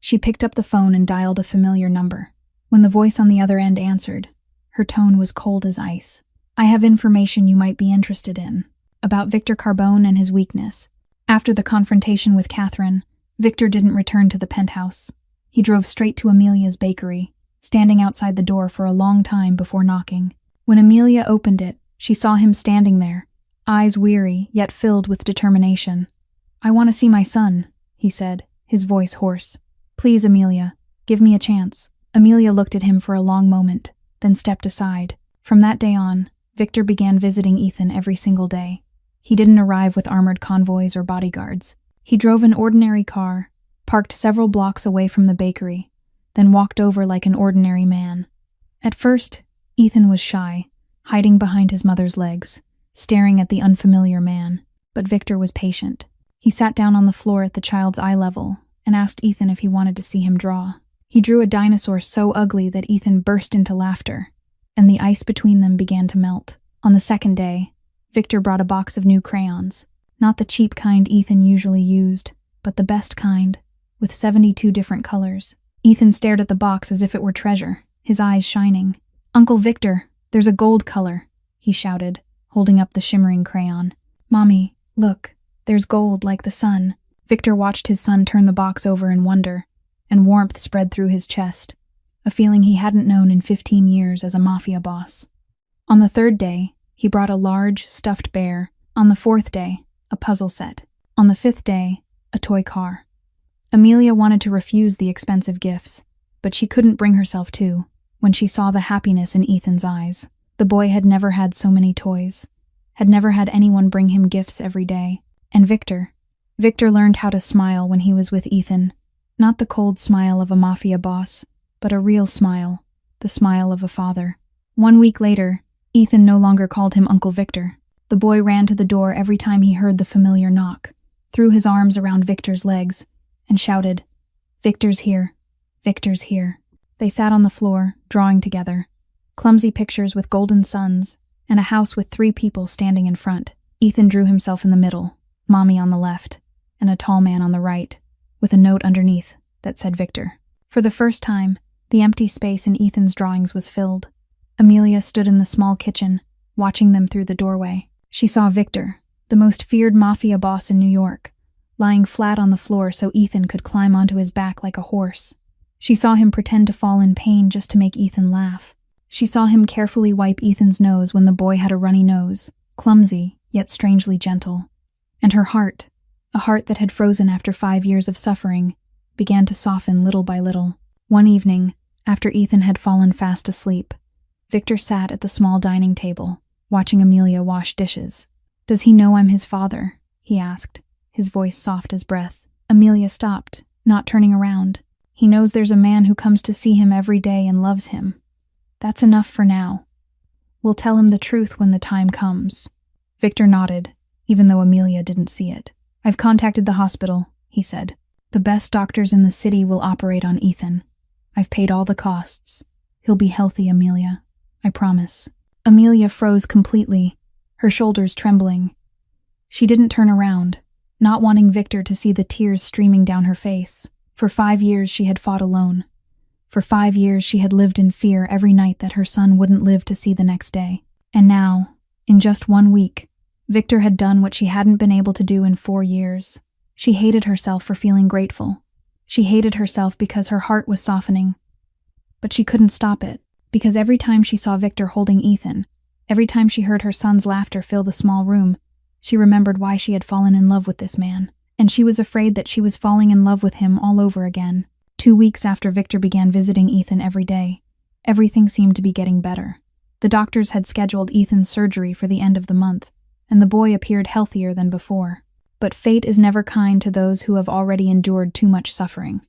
She picked up the phone and dialed a familiar number. When the voice on the other end answered, her tone was cold as ice. "I have information you might be interested in, about Victor Carbone and his weakness." After the confrontation with Catherine, Victor didn't return to the penthouse. He drove straight to Amelia's bakery, standing outside the door for a long time before knocking. When Amelia opened it, she saw him standing there, eyes weary yet filled with determination. "I want to see my son," he said, his voice hoarse. "Please, Amelia, give me a chance." Amelia looked at him for a long moment, then stepped aside. From that day on, Victor began visiting Ethan every single day. He didn't arrive with armored convoys or bodyguards. He drove an ordinary car, parked several blocks away from the bakery, then walked over like an ordinary man. At first, Ethan was shy, hiding behind his mother's legs, staring at the unfamiliar man, but Victor was patient. He sat down on the floor at the child's eye level and asked Ethan if he wanted to see him draw. He drew a dinosaur so ugly that Ethan burst into laughter, and the ice between them began to melt. On the second day, Victor brought a box of new crayons, not the cheap kind Ethan usually used, but the best kind, with 72 different colors. Ethan stared at the box as if it were treasure, his eyes shining. "Uncle Victor, there's a gold color," he shouted, holding up the shimmering crayon. "Mommy, look, there's gold like the sun." Victor watched his son turn the box over in wonder, and warmth spread through his chest, a feeling he hadn't known in 15 years as a Mafia boss. On the third day, he brought a large, stuffed bear. On the fourth day, a puzzle set. On the fifth day, a toy car. Amelia wanted to refuse the expensive gifts, but she couldn't bring herself to, when she saw the happiness in Ethan's eyes. The boy had never had so many toys, had never had anyone bring him gifts every day. And Victor learned how to smile when he was with Ethan. Not the cold smile of a Mafia boss, but a real smile, the smile of a father. 1 week later, Ethan no longer called him Uncle Victor. The boy ran to the door every time he heard the familiar knock, threw his arms around Victor's legs, and shouted, "Victor's here, Victor's here." They sat on the floor, drawing together, clumsy pictures with golden suns, and a house with 3 people standing in front. Ethan drew himself in the middle, Mommy on the left, and a tall man on the right, with a note underneath that said Victor. For the first time, the empty space in Ethan's drawings was filled. Amelia stood in the small kitchen, watching them through the doorway. She saw Victor, the most feared Mafia boss in New York, lying flat on the floor so Ethan could climb onto his back like a horse. She saw him pretend to fall in pain just to make Ethan laugh. She saw him carefully wipe Ethan's nose when the boy had a runny nose, clumsy yet strangely gentle. And her heart, a heart that had frozen after 5 years of suffering, began to soften little by little. One evening, after Ethan had fallen fast asleep, Victor sat at the small dining table, watching Amelia wash dishes. "Does he know I'm his father?" he asked, his voice soft as breath. Amelia stopped, not turning around. "He knows there's a man who comes to see him every day and loves him. That's enough for now. We'll tell him the truth when the time comes." Victor nodded, even though Amelia didn't see it. "I've contacted the hospital," he said. The best doctors in the city will operate on Ethan. I've paid all the costs. He'll be healthy, Amelia. I promise." Amelia froze completely, her shoulders trembling. She didn't turn around, not wanting Victor to see the tears streaming down her face. For 5 years she had fought alone. For 5 years she had lived in fear every night that her son wouldn't live to see the next day. And now, in just 1 week, Victor had done what she hadn't been able to do in 4 years. She hated herself for feeling grateful. She hated herself because her heart was softening. But she couldn't stop it, because every time she saw Victor holding Ethan, every time she heard her son's laughter fill the small room, she remembered why she had fallen in love with this man, and she was afraid that she was falling in love with him all over again. 2 weeks after Victor began visiting Ethan every day, everything seemed to be getting better. The doctors had scheduled Ethan's surgery for the end of the month, and the boy appeared healthier than before. But fate is never kind to those who have already endured too much suffering.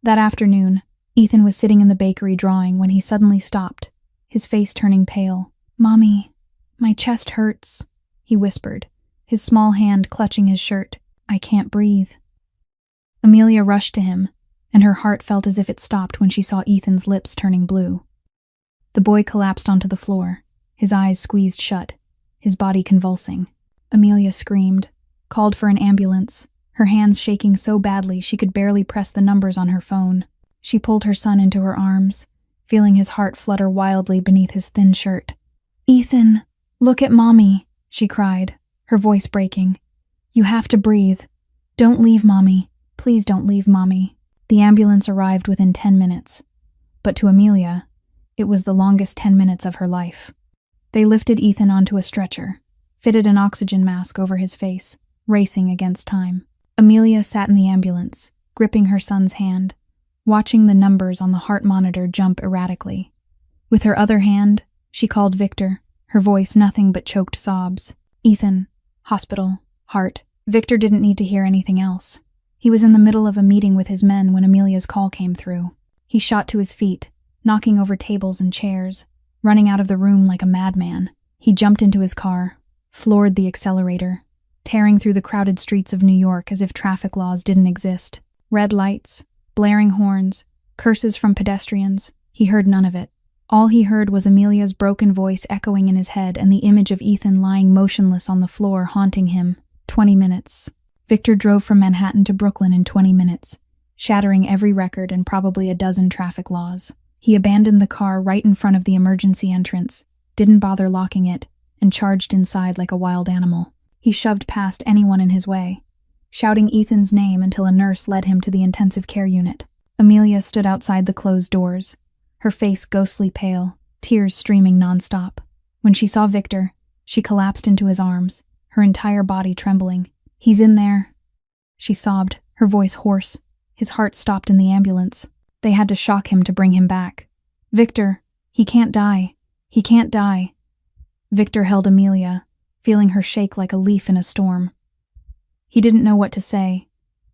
That afternoon, Ethan was sitting in the bakery drawing when he suddenly stopped, his face turning pale. "Mommy, my chest hurts," he whispered, his small hand clutching his shirt. "I can't breathe." Amelia rushed to him, and her heart felt as if it stopped when she saw Ethan's lips turning blue. The boy collapsed onto the floor, his eyes squeezed shut, his body convulsing. Amelia screamed, called for an ambulance, her hands shaking so badly she could barely press the numbers on her phone. She pulled her son into her arms, feeling his heart flutter wildly beneath his thin shirt. "Ethan, look at Mommy," she cried, her voice breaking. "You have to breathe. Don't leave Mommy. Please don't leave Mommy." The ambulance arrived within 10 minutes, but to Amelia, it was the longest 10 minutes of her life. They lifted Ethan onto a stretcher, fitted an oxygen mask over his face, racing against time. Amelia sat in the ambulance, gripping her son's hand, watching the numbers on the heart monitor jump erratically. With her other hand, she called Victor, her voice nothing but choked sobs. "Ethan, hospital, heart." Victor didn't need to hear anything else. He was in the middle of a meeting with his men when Amelia's call came through. He shot to his feet, knocking over tables and chairs, running out of the room like a madman. He jumped into his car, floored the accelerator, tearing through the crowded streets of New York as if traffic laws didn't exist. Red lights, blaring horns, curses from pedestrians. He heard none of it. All he heard was Amelia's broken voice echoing in his head and the image of Ethan lying motionless on the floor haunting him. 20 minutes. Victor drove from Manhattan to Brooklyn in 20 minutes, shattering every record and probably a dozen traffic laws. He abandoned the car right in front of the emergency entrance, didn't bother locking it, and charged inside like a wild animal. He shoved past anyone in his way, shouting Ethan's name until a nurse led him to the intensive care unit. Amelia stood outside the closed doors, her face ghostly pale, tears streaming nonstop. When she saw Victor, she collapsed into his arms, her entire body trembling. "He's in there," she sobbed, her voice hoarse. His heart stopped in the ambulance. They had to shock him to bring him back. "Victor, he can't die. He can't die." Victor held Amelia, feeling her shake like a leaf in a storm. He didn't know what to say,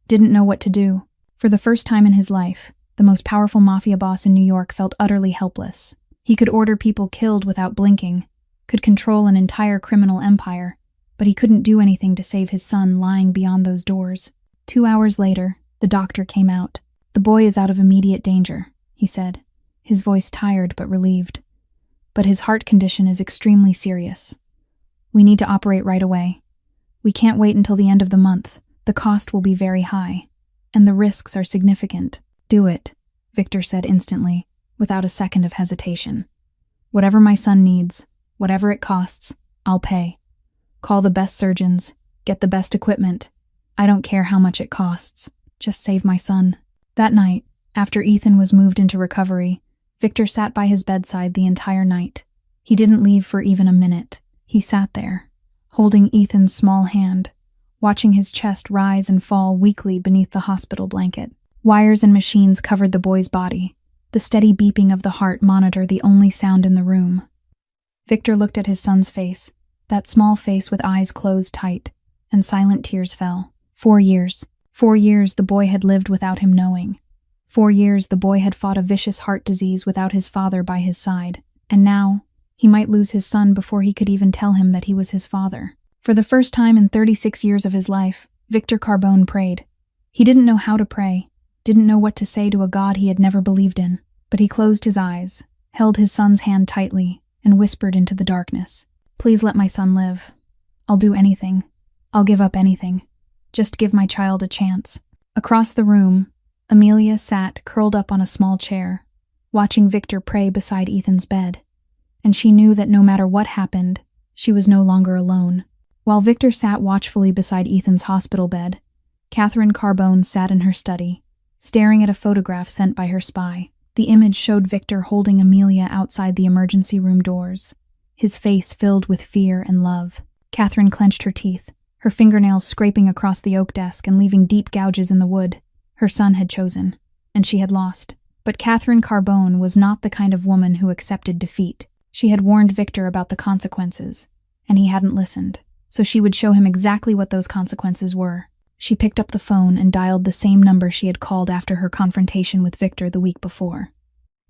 didn't know what to do. For the first time in his life, the most powerful mafia boss in New York felt utterly helpless. He could order people killed without blinking, could control an entire criminal empire, but he couldn't do anything to save his son lying beyond those doors. 2 hours later, the doctor came out. "The boy is out of immediate danger," he said, his voice tired but relieved. "But his heart condition is extremely serious. We need to operate right away. We can't wait until the end of the month. The cost will be very high, and the risks are significant." "Do it," Victor said instantly, without a second of hesitation. "Whatever my son needs, whatever it costs, I'll pay. Call the best surgeons, get the best equipment. I don't care how much it costs. Just save my son." That night, after Ethan was moved into recovery, Victor sat by his bedside the entire night. He didn't leave for even a minute. He sat there, holding Ethan's small hand, watching his chest rise and fall weakly beneath the hospital blanket. Wires and machines covered the boy's body, the steady beeping of the heart monitor the only sound in the room. Victor looked at his son's face, that small face with eyes closed tight, and silent tears fell. 4 years. 4 years the boy had lived without him knowing. 4 years the boy had fought a vicious heart disease without his father by his side, and now he might lose his son before he could even tell him that he was his father. For the first time in 36 years of his life, Victor Carbone prayed. He didn't know how to pray, didn't know what to say to a God he had never believed in, but he closed his eyes, held his son's hand tightly, and whispered into the darkness, "Please let my son live. I'll do anything. I'll give up anything. Just give my child a chance." Across the room, Amelia sat curled up on a small chair, watching Victor pray beside Ethan's bed, and she knew that no matter what happened, she was no longer alone. While Victor sat watchfully beside Ethan's hospital bed, Catherine Carbone sat in her study, staring at a photograph sent by her spy. The image showed Victor holding Amelia outside the emergency room doors, his face filled with fear and love. Catherine clenched her teeth, her fingernails scraping across the oak desk and leaving deep gouges in the wood. Her son had chosen, and she had lost. But Catherine Carbone was not the kind of woman who accepted defeat. She had warned Victor about the consequences, and he hadn't listened, so she would show him exactly what those consequences were. She picked up the phone and dialed the same number she had called after her confrontation with Victor the week before.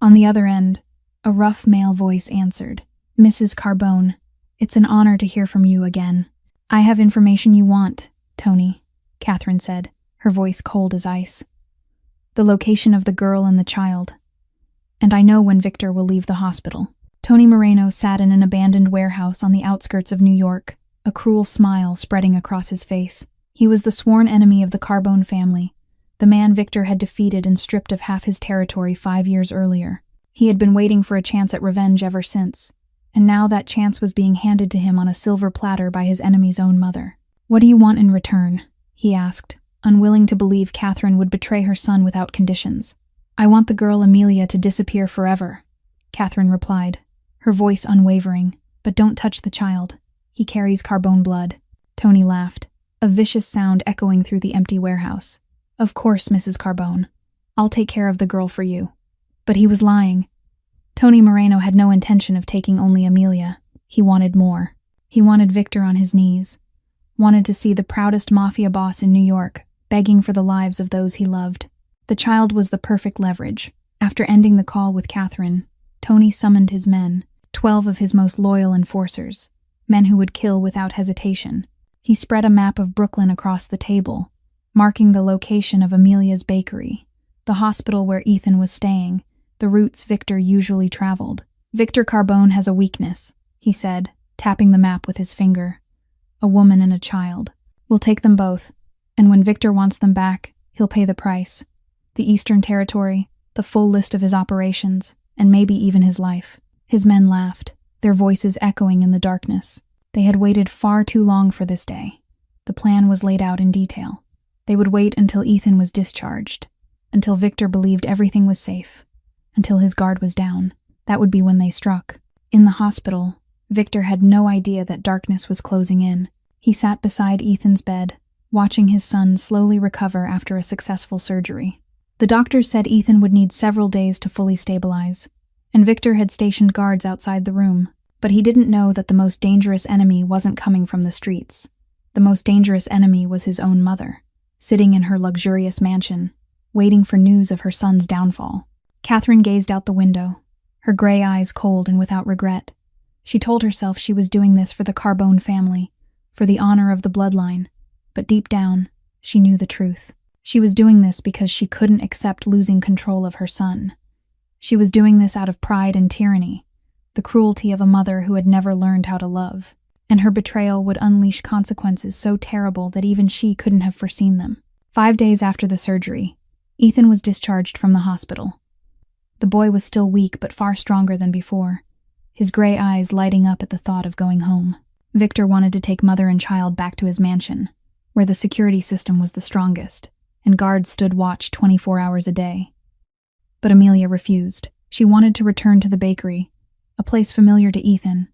On the other end, a rough male voice answered. "Mrs. Carbone, it's an honor to hear from you again." "I have information you want, Tony," Catherine said, her voice cold as ice. "The location of the girl and the child. And I know when Victor will leave the hospital." Tony Moreno sat in an abandoned warehouse on the outskirts of New York, a cruel smile spreading across his face. He was the sworn enemy of the Carbone family, the man Victor had defeated and stripped of half his territory 5 years earlier. He had been waiting for a chance at revenge ever since, and now that chance was being handed to him on a silver platter by his enemy's own mother. "What do you want in return?" he asked, unwilling to believe Catherine would betray her son without conditions. "I want the girl Amelia to disappear forever," Catherine replied, her voice unwavering. "But don't touch the child. He carries Carbone blood." Tony laughed, a vicious sound echoing through the empty warehouse. "Of course, Mrs. Carbone. I'll take care of the girl for you." But he was lying. Tony Moreno had no intention of taking only Amelia. He wanted more. He wanted Victor on his knees, wanted to see the proudest Mafia boss in New York, begging for the lives of those he loved. The child was the perfect leverage. After ending the call with Catherine, Tony summoned his men, 12 of his most loyal enforcers, men who would kill without hesitation. He spread a map of Brooklyn across the table, marking the location of Amelia's bakery, the hospital where Ethan was staying, the routes Victor usually traveled. "Victor Carbone has a weakness," he said, tapping the map with his finger. "A woman and a child. We'll take them both, and when Victor wants them back, he'll pay the price. The Eastern Territory, the full list of his operations, and maybe even his life." His men laughed, their voices echoing in the darkness. They had waited far too long for this day. The plan was laid out in detail. They would wait until Ethan was discharged, until Victor believed everything was safe, until his guard was down. That would be when they struck. In the hospital, Victor had no idea that darkness was closing in. He sat beside Ethan's bed, watching his son slowly recover after a successful surgery. The doctors said Ethan would need several days to fully stabilize, and Victor had stationed guards outside the room. But he didn't know that the most dangerous enemy wasn't coming from the streets. The most dangerous enemy was his own mother, sitting in her luxurious mansion, waiting for news of her son's downfall. Catherine gazed out the window, her gray eyes cold and without regret. She told herself she was doing this for the Carbone family, for the honor of the bloodline, but deep down, she knew the truth. She was doing this because she couldn't accept losing control of her son. She was doing this out of pride and tyranny, the cruelty of a mother who had never learned how to love, and her betrayal would unleash consequences so terrible that even she couldn't have foreseen them. 5 days after the surgery, Ethan was discharged from the hospital. The boy was still weak but far stronger than before, his gray eyes lighting up at the thought of going home. Victor wanted to take mother and child back to his mansion, where the security system was the strongest, and guards stood watch 24 hours a day. But Amelia refused. She wanted to return to the bakery, a place familiar to Ethan,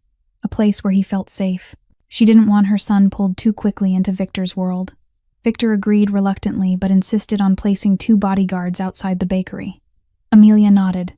a place where he felt safe. She didn't want her son pulled too quickly into Victor's world. Victor agreed reluctantly but insisted on placing 2 bodyguards outside the bakery. Amelia nodded,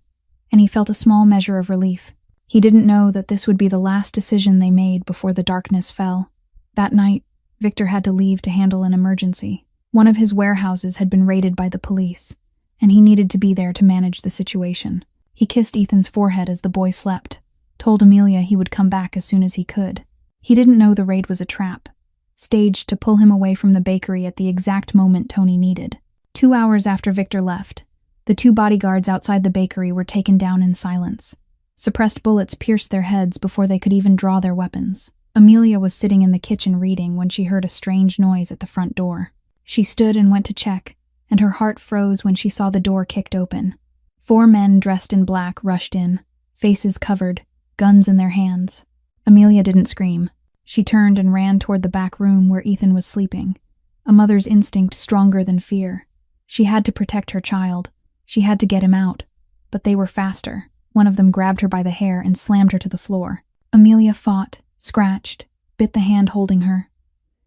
and he felt a small measure of relief. He didn't know that this would be the last decision they made before the darkness fell. That night, Victor had to leave to handle an emergency. One of his warehouses had been raided by the police, and he needed to be there to manage the situation. He kissed Ethan's forehead as the boy slept, told Amelia he would come back as soon as he could. He didn't know the raid was a trap, staged to pull him away from the bakery at the exact moment Tony needed. 2 hours after Victor left, the 2 bodyguards outside the bakery were taken down in silence. Suppressed bullets pierced their heads before they could even draw their weapons. Amelia was sitting in the kitchen reading when she heard a strange noise at the front door. She stood and went to check, and her heart froze when she saw the door kicked open. 4 men dressed in black rushed in, faces covered, guns in their hands. Amelia didn't scream. She turned and ran toward the back room where Ethan was sleeping, a mother's instinct stronger than fear. She had to protect her child. She had to get him out. But they were faster. One of them grabbed her by the hair and slammed her to the floor. Amelia fought, scratched, bit the hand holding her.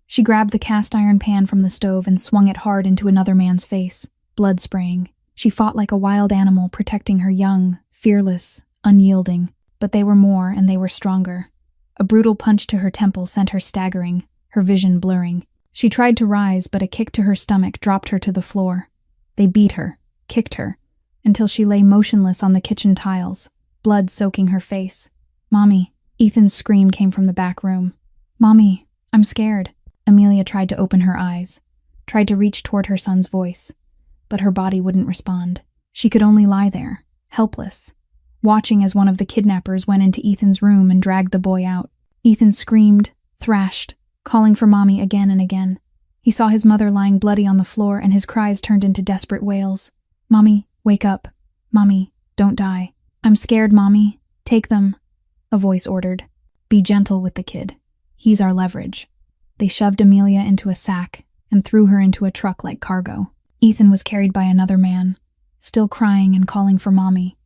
She grabbed the cast iron pan from the stove and swung it hard into another man's face, blood spraying. She fought like a wild animal, protecting her young, fearless, unyielding. But they were more, and they were stronger. A brutal punch to her temple sent her staggering, her vision blurring. She tried to rise, but a kick to her stomach dropped her to the floor. They beat her, kicked her, until she lay motionless on the kitchen tiles, blood soaking her face. "Mommy." Ethan's scream came from the back room. "Mommy, I'm scared." Amelia tried to open her eyes, tried to reach toward her son's voice, but her body wouldn't respond. She could only lie there, helpless, watching as one of the kidnappers went into Ethan's room and dragged the boy out. Ethan screamed, thrashed, calling for Mommy again and again. He saw his mother lying bloody on the floor, and his cries turned into desperate wails. "Mommy, wake up. Mommy, don't die. I'm scared, Mommy. Take them," a voice ordered. "Be gentle with the kid. He's our leverage." They shoved Amelia into a sack and threw her into a truck like cargo. Ethan was carried by another man, still crying and calling for Mommy,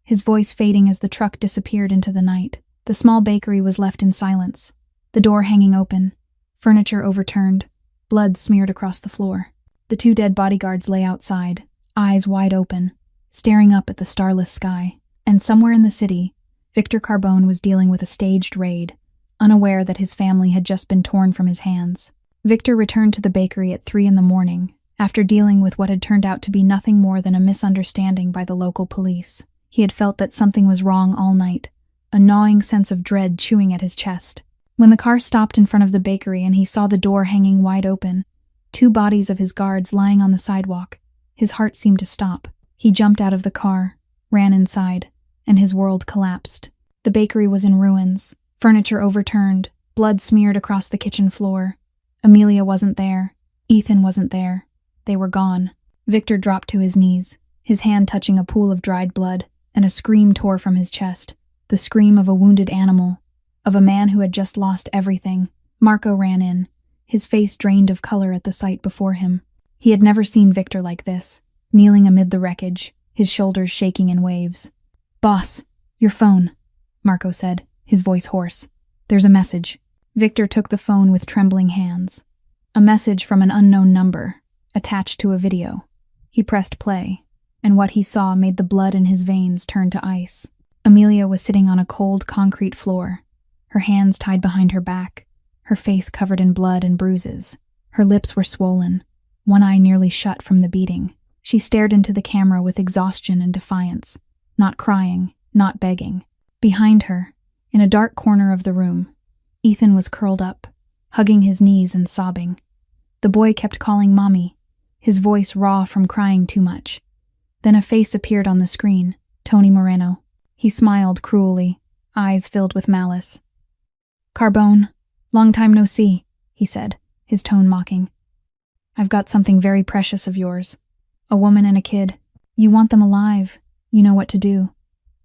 his voice fading as the truck disappeared into the night. The small bakery was left in silence, the door hanging open, furniture overturned, blood smeared across the floor. The 2 dead bodyguards lay outside, eyes wide open, staring up at the starless sky. And somewhere in the city, Victor Carbone was dealing with a staged raid, unaware that his family had just been torn from his hands. Victor returned to the bakery at 3 a.m, after dealing with what had turned out to be nothing more than a misunderstanding by the local police. He had felt that something was wrong all night, a gnawing sense of dread chewing at his chest. When the car stopped in front of the bakery and he saw the door hanging wide open, 2 bodies of his guards lying on the sidewalk, his heart seemed to stop. He jumped out of the car, ran inside, and his world collapsed. The bakery was in ruins, furniture overturned, blood smeared across the kitchen floor. Amelia wasn't there. Ethan wasn't there. They were gone. Victor dropped to his knees, his hand touching a pool of dried blood, and a scream tore from his chest. The scream of a wounded animal, of a man who had just lost everything. Marco ran in, his face drained of color at the sight before him. He had never seen Victor like this, kneeling amid the wreckage, his shoulders shaking in waves. "Boss, your phone," Marco said, his voice hoarse. "There's a message." Victor took the phone with trembling hands. A message from an unknown number, attached to a video. He pressed play, and what he saw made the blood in his veins turn to ice. Amelia was sitting on a cold concrete floor, her hands tied behind her back, her face covered in blood and bruises. Her lips were swollen, one eye nearly shut from the beating. She stared into the camera with exhaustion and defiance, not crying, not begging. Behind her, in a dark corner of the room, Ethan was curled up, hugging his knees and sobbing. The boy kept calling Mommy, his voice raw from crying too much. Then a face appeared on the screen, Tony Moreno. He smiled cruelly, eyes filled with malice. "Carbone, long time no see," he said, his tone mocking. "I've got something very precious of yours. A woman and a kid. You want them alive. You know what to do.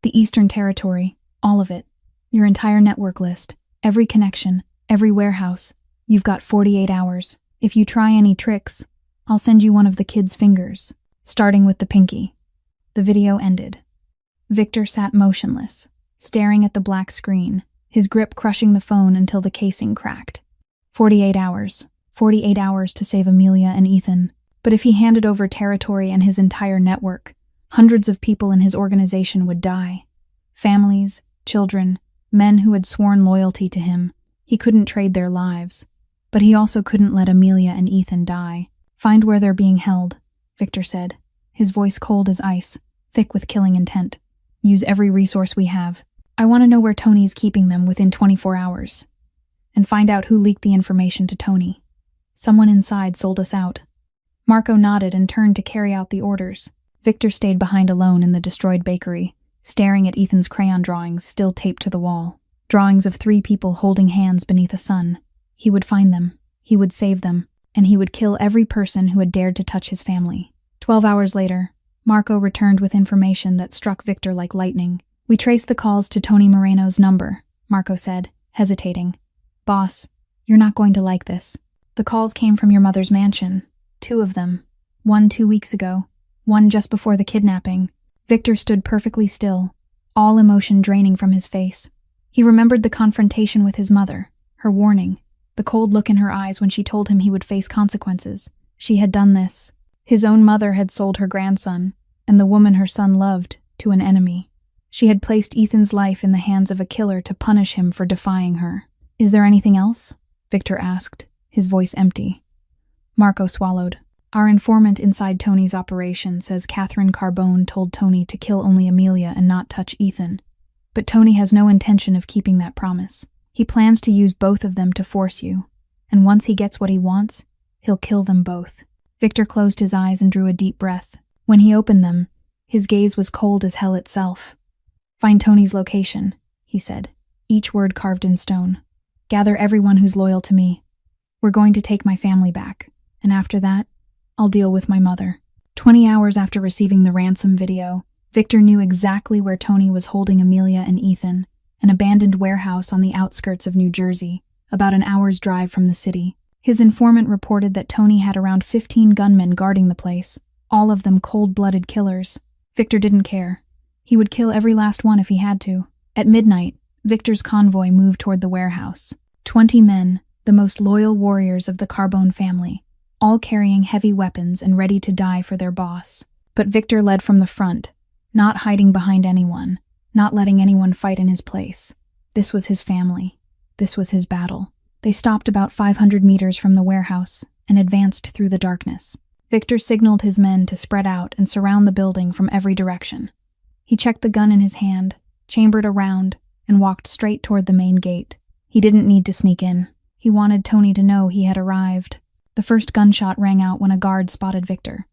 The Eastern Territory, all of it. Your entire network list, every connection, every warehouse. You've got 48 hours. If you try any tricks, I'll send you one of the kid's fingers, starting with the pinky." The video ended. Victor sat motionless, staring at the black screen, his grip crushing the phone until the casing cracked. 48 hours. 48 hours to save Amelia and Ethan. But if he handed over territory and his entire network, hundreds of people in his organization would die. Families, children, men who had sworn loyalty to him. He couldn't trade their lives. But he also couldn't let Amelia and Ethan die. "Find where they're being held," Victor said, his voice cold as ice, thick with killing intent. "Use every resource we have. I want to know where Tony's keeping them within 24 hours. And find out who leaked the information to Tony. Someone inside sold us out." Marco nodded and turned to carry out the orders. Victor stayed behind alone in the destroyed bakery, staring at Ethan's crayon drawings still taped to the wall. Drawings of 3 people holding hands beneath a sun. He would find them, he would save them, and he would kill every person who had dared to touch his family. 12 hours later, Marco returned with information that struck Victor like lightning. "We traced the calls to Tony Moreno's number," Marco said, hesitating. "Boss, you're not going to like this. The calls came from your mother's mansion. 2 of them. One 2 weeks ago, one just before the kidnapping." Victor stood perfectly still, all emotion draining from his face. He remembered the confrontation with his mother, her warning, the cold look in her eyes when she told him he would face consequences. She had done this. His own mother had sold her grandson, and the woman her son loved, to an enemy. She had placed Ethan's life in the hands of a killer to punish him for defying her. "Is there anything else?" Victor asked, his voice empty. Marco swallowed. "Our informant inside Tony's operation says Catherine Carbone told Tony to kill only Amelia and not touch Ethan. But Tony has no intention of keeping that promise. He plans to use both of them to force you, and once he gets what he wants, he'll kill them both." Victor closed his eyes and drew a deep breath. When he opened them, his gaze was cold as hell itself. "Find Tony's location," he said, each word carved in stone. "Gather everyone who's loyal to me. We're going to take my family back, and after that, I'll deal with my mother." 20 hours after receiving the ransom video, Victor knew exactly where Tony was holding Amelia and Ethan, an abandoned warehouse on the outskirts of New Jersey, about an hour's drive from the city. His informant reported that Tony had around 15 gunmen guarding the place, all of them cold-blooded killers. Victor didn't care. He would kill every last one if he had to. At midnight, Victor's convoy moved toward the warehouse. 20 men, the most loyal warriors of the Carbone family, all carrying heavy weapons and ready to die for their boss. But Victor led from the front, not hiding behind anyone, not letting anyone fight in his place. This was his family. This was his battle. They stopped about 500 meters from the warehouse and advanced through the darkness. Victor signaled his men to spread out and surround the building from every direction. He checked the gun in his hand, chambered around, and walked straight toward the main gate. He didn't need to sneak in. He wanted Tony to know he had arrived. The first gunshot rang out when a guard spotted Victor.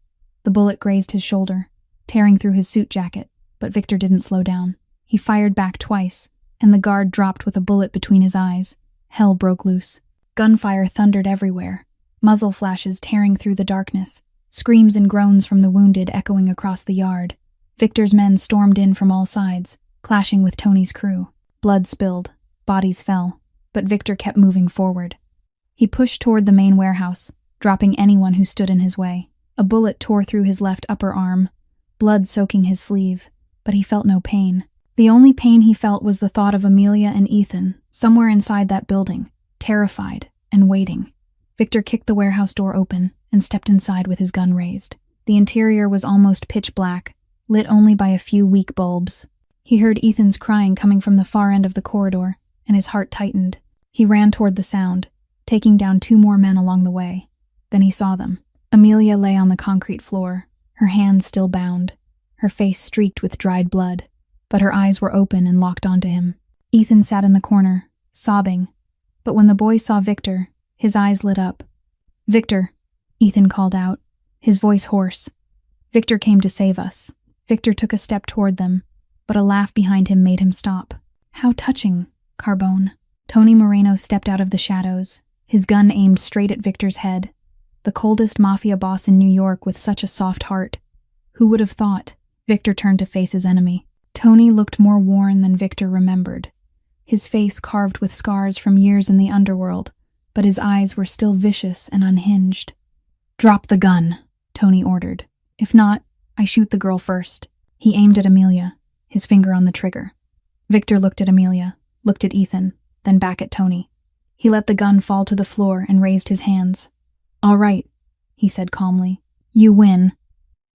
The bullet grazed his shoulder, tearing through his suit jacket, but Victor didn't slow down. He fired back twice, and the guard dropped with a bullet between his eyes. Hell broke loose. Gunfire thundered everywhere, muzzle flashes tearing through the darkness, screams and groans from the wounded echoing across the yard. Victor's men stormed in from all sides, clashing with Tony's crew. Blood spilled, bodies fell, but Victor kept moving forward. He pushed toward the main warehouse, dropping anyone who stood in his way. A bullet tore through his left upper arm, blood soaking his sleeve, but he felt no pain. The only pain he felt was the thought of Amelia and Ethan, somewhere inside that building, terrified and waiting. Victor kicked the warehouse door open and stepped inside with his gun raised. The interior was almost pitch black, lit only by a few weak bulbs. He heard Ethan's crying coming from the far end of the corridor, and his heart tightened. He ran toward the sound, taking down 2 more men along the way. Then he saw them. Amelia lay on the concrete floor, her hands still bound, her face streaked with dried blood, but her eyes were open and locked onto him. Ethan sat in the corner, sobbing, but when the boy saw Victor, his eyes lit up. "Victor," Ethan called out, his voice hoarse. "Victor came to save us." Victor took a step toward them, but a laugh behind him made him stop. "How touching, Carbone." Tony Moreno stepped out of the shadows, his gun aimed straight at Victor's head. The coldest Mafia boss in New York with such a soft heart. Who would have thought? Victor turned to face his enemy. Tony looked more worn than Victor remembered. His face carved with scars from years in the underworld, but his eyes were still vicious and unhinged. "Drop the gun," Tony ordered. "If not, I shoot the girl first." He aimed at Amelia, his finger on the trigger. Victor looked at Amelia, looked at Ethan, then back at Tony. He let the gun fall to the floor and raised his hands. "All right," he said calmly. "You win."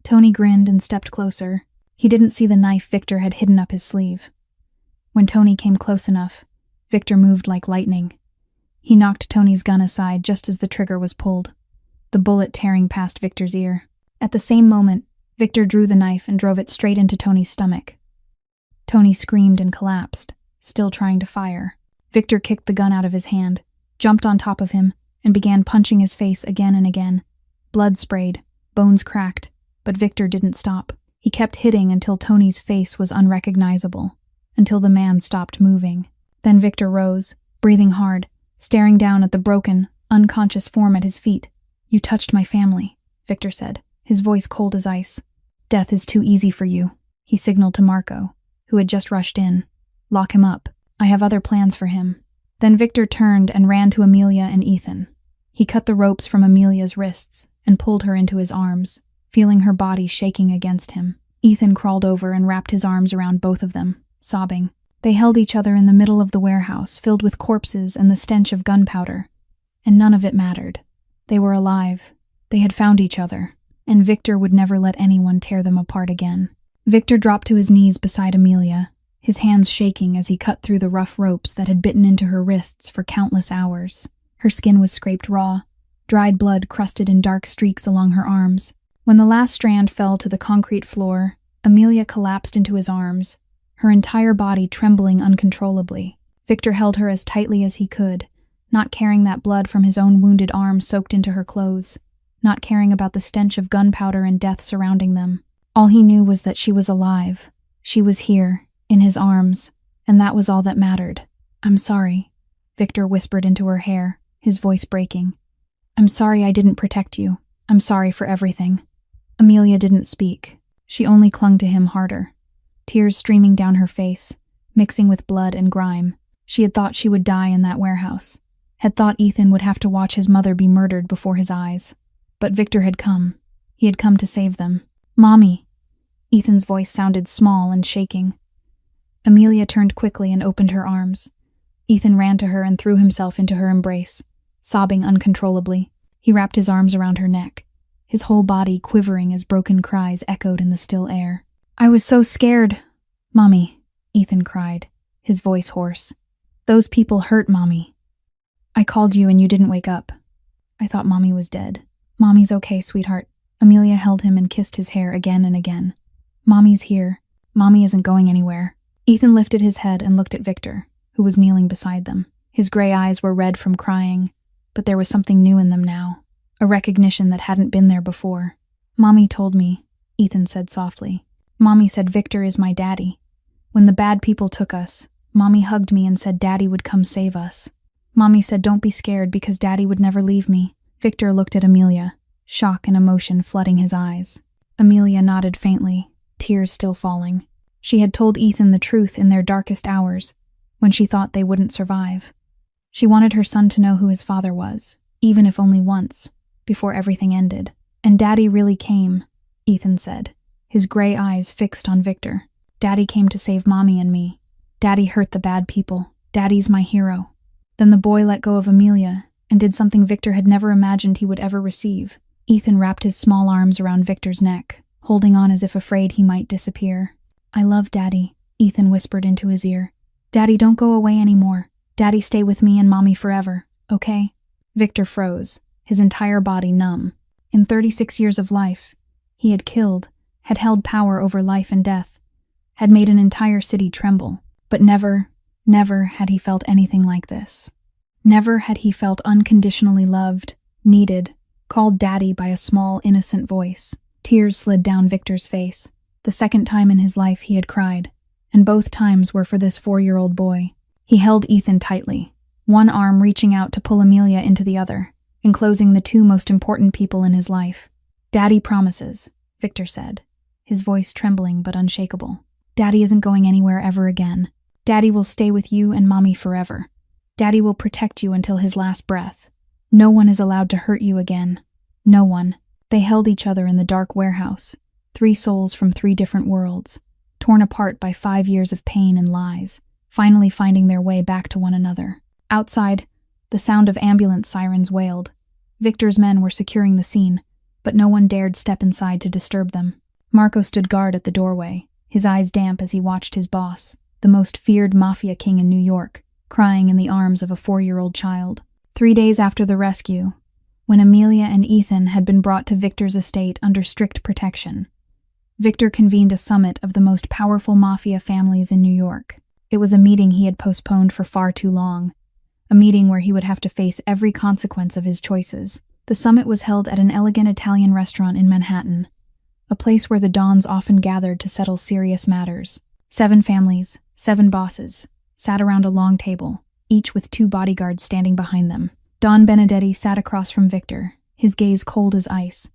Tony grinned and stepped closer. He didn't see the knife Victor had hidden up his sleeve. When Tony came close enough, Victor moved like lightning. He knocked Tony's gun aside just as the trigger was pulled, the bullet tearing past Victor's ear. At the same moment, Victor drew the knife and drove it straight into Tony's stomach. Tony screamed and collapsed, still trying to fire. Victor kicked the gun out of his hand, jumped on top of him, and began punching his face again and again. Blood sprayed, Bones cracked, but Victor didn't stop. He kept hitting until Tony's face was unrecognizable, until the man stopped moving. Then Victor rose, breathing hard, staring down at the broken, unconscious form at his feet. "You touched my family," Victor said, his voice cold as ice. "Death is too easy for you," he signaled to Marco, who had just rushed in. "Lock him up. I have other plans for him." Then Victor turned and ran to Amelia and Ethan. He cut the ropes from Amelia's wrists and pulled her into his arms, feeling her body shaking against him. Ethan crawled over and wrapped his arms around both of them, sobbing. They held each other in the middle of the warehouse, filled with corpses and the stench of gunpowder. And none of it mattered. They were alive. They had found each other, and Victor would never let anyone tear them apart again. Victor dropped to his knees beside Amelia, his hands shaking as he cut through the rough ropes that had bitten into her wrists for countless hours. Her skin was scraped raw, dried blood crusted in dark streaks along her arms. When the last strand fell to the concrete floor, Amelia collapsed into his arms, her entire body trembling uncontrollably. Victor held her as tightly as he could, not caring that blood from his own wounded arm soaked into her clothes, not caring about the stench of gunpowder and death surrounding them. All he knew was that she was alive. She was here, in his arms, and that was all that mattered. "I'm sorry," Victor whispered into her hair, his voice breaking. "I'm sorry I didn't protect you. I'm sorry for everything." Amelia didn't speak. She only clung to him harder, tears streaming down her face, mixing with blood and grime. She had thought she would die in that warehouse, had thought Ethan would have to watch his mother be murdered before his eyes. But Victor had come. He had come to save them. "Mommy." Ethan's voice sounded small and shaking. Amelia turned quickly and opened her arms. Ethan ran to her and threw himself into her embrace, sobbing uncontrollably. He wrapped his arms around her neck, his whole body quivering as broken cries echoed in the still air. "I was so scared." "Mommy," Ethan cried, his voice hoarse. "Those people hurt Mommy. I called you and you didn't wake up. I thought Mommy was dead." "Mommy's okay, sweetheart." Amelia held him and kissed his hair again and again. "Mommy's here. Mommy isn't going anywhere." Ethan lifted his head and looked at Victor, who was kneeling beside them. His gray eyes were red from crying, but there was something new in them now, a recognition that hadn't been there before. "Mommy told me," Ethan said softly. "Mommy said Victor is my daddy. When the bad people took us, Mommy hugged me and said Daddy would come save us. Mommy said don't be scared because Daddy would never leave me." Victor looked at Amelia, shock and emotion flooding his eyes. Amelia nodded faintly, tears still falling. She had told Ethan the truth in their darkest hours, when she thought they wouldn't survive. She wanted her son to know who his father was, even if only once, before everything ended. "And Daddy really came," Ethan said, his gray eyes fixed on Victor. "Daddy came to save Mommy and me. Daddy hurt the bad people. Daddy's my hero." Then the boy let go of Amelia and did something Victor had never imagined he would ever receive. Ethan wrapped his small arms around Victor's neck, holding on as if afraid he might disappear. "I love Daddy," Ethan whispered into his ear. "Daddy, don't go away anymore. Daddy, stay with me and Mommy forever, okay?" Victor froze, his entire body numb. In 36 years of life, he had killed, had held power over life and death, had made an entire city tremble. But never had he felt anything like this. Never had he felt unconditionally loved, needed, called Daddy by a small, innocent voice. Tears slid down Victor's face. The second time in his life he had cried, and both times were for this 4-year-old boy. He held Ethan tightly, one arm reaching out to pull Amelia into the other, enclosing the two most important people in his life. "Daddy promises," Victor said, his voice trembling but unshakable. "Daddy isn't going anywhere ever again. Daddy will stay with you and Mommy forever. Daddy will protect you until his last breath. No one is allowed to hurt you again. No one." They held each other in the dark warehouse, 3 souls from 3 different worlds, torn apart by 5 years of pain and lies, finally finding their way back to one another. Outside, the sound of ambulance sirens wailed. Victor's men were securing the scene, but no one dared step inside to disturb them. Marco stood guard at the doorway, his eyes damp as he watched his boss, the most feared Mafia king in New York, crying in the arms of a 4-year-old child. 3 days after the rescue, when Amelia and Ethan had been brought to Victor's estate under strict protection, Victor convened a summit of the most powerful Mafia families in New York. It was a meeting he had postponed for far too long, a meeting where he would have to face every consequence of his choices. The summit was held at an elegant Italian restaurant in Manhattan, a place where the dons often gathered to settle serious matters. 7 families, 7 bosses, sat around a long table, each with 2 bodyguards standing behind them. Don Benedetti sat across from Victor, his gaze cold as ice.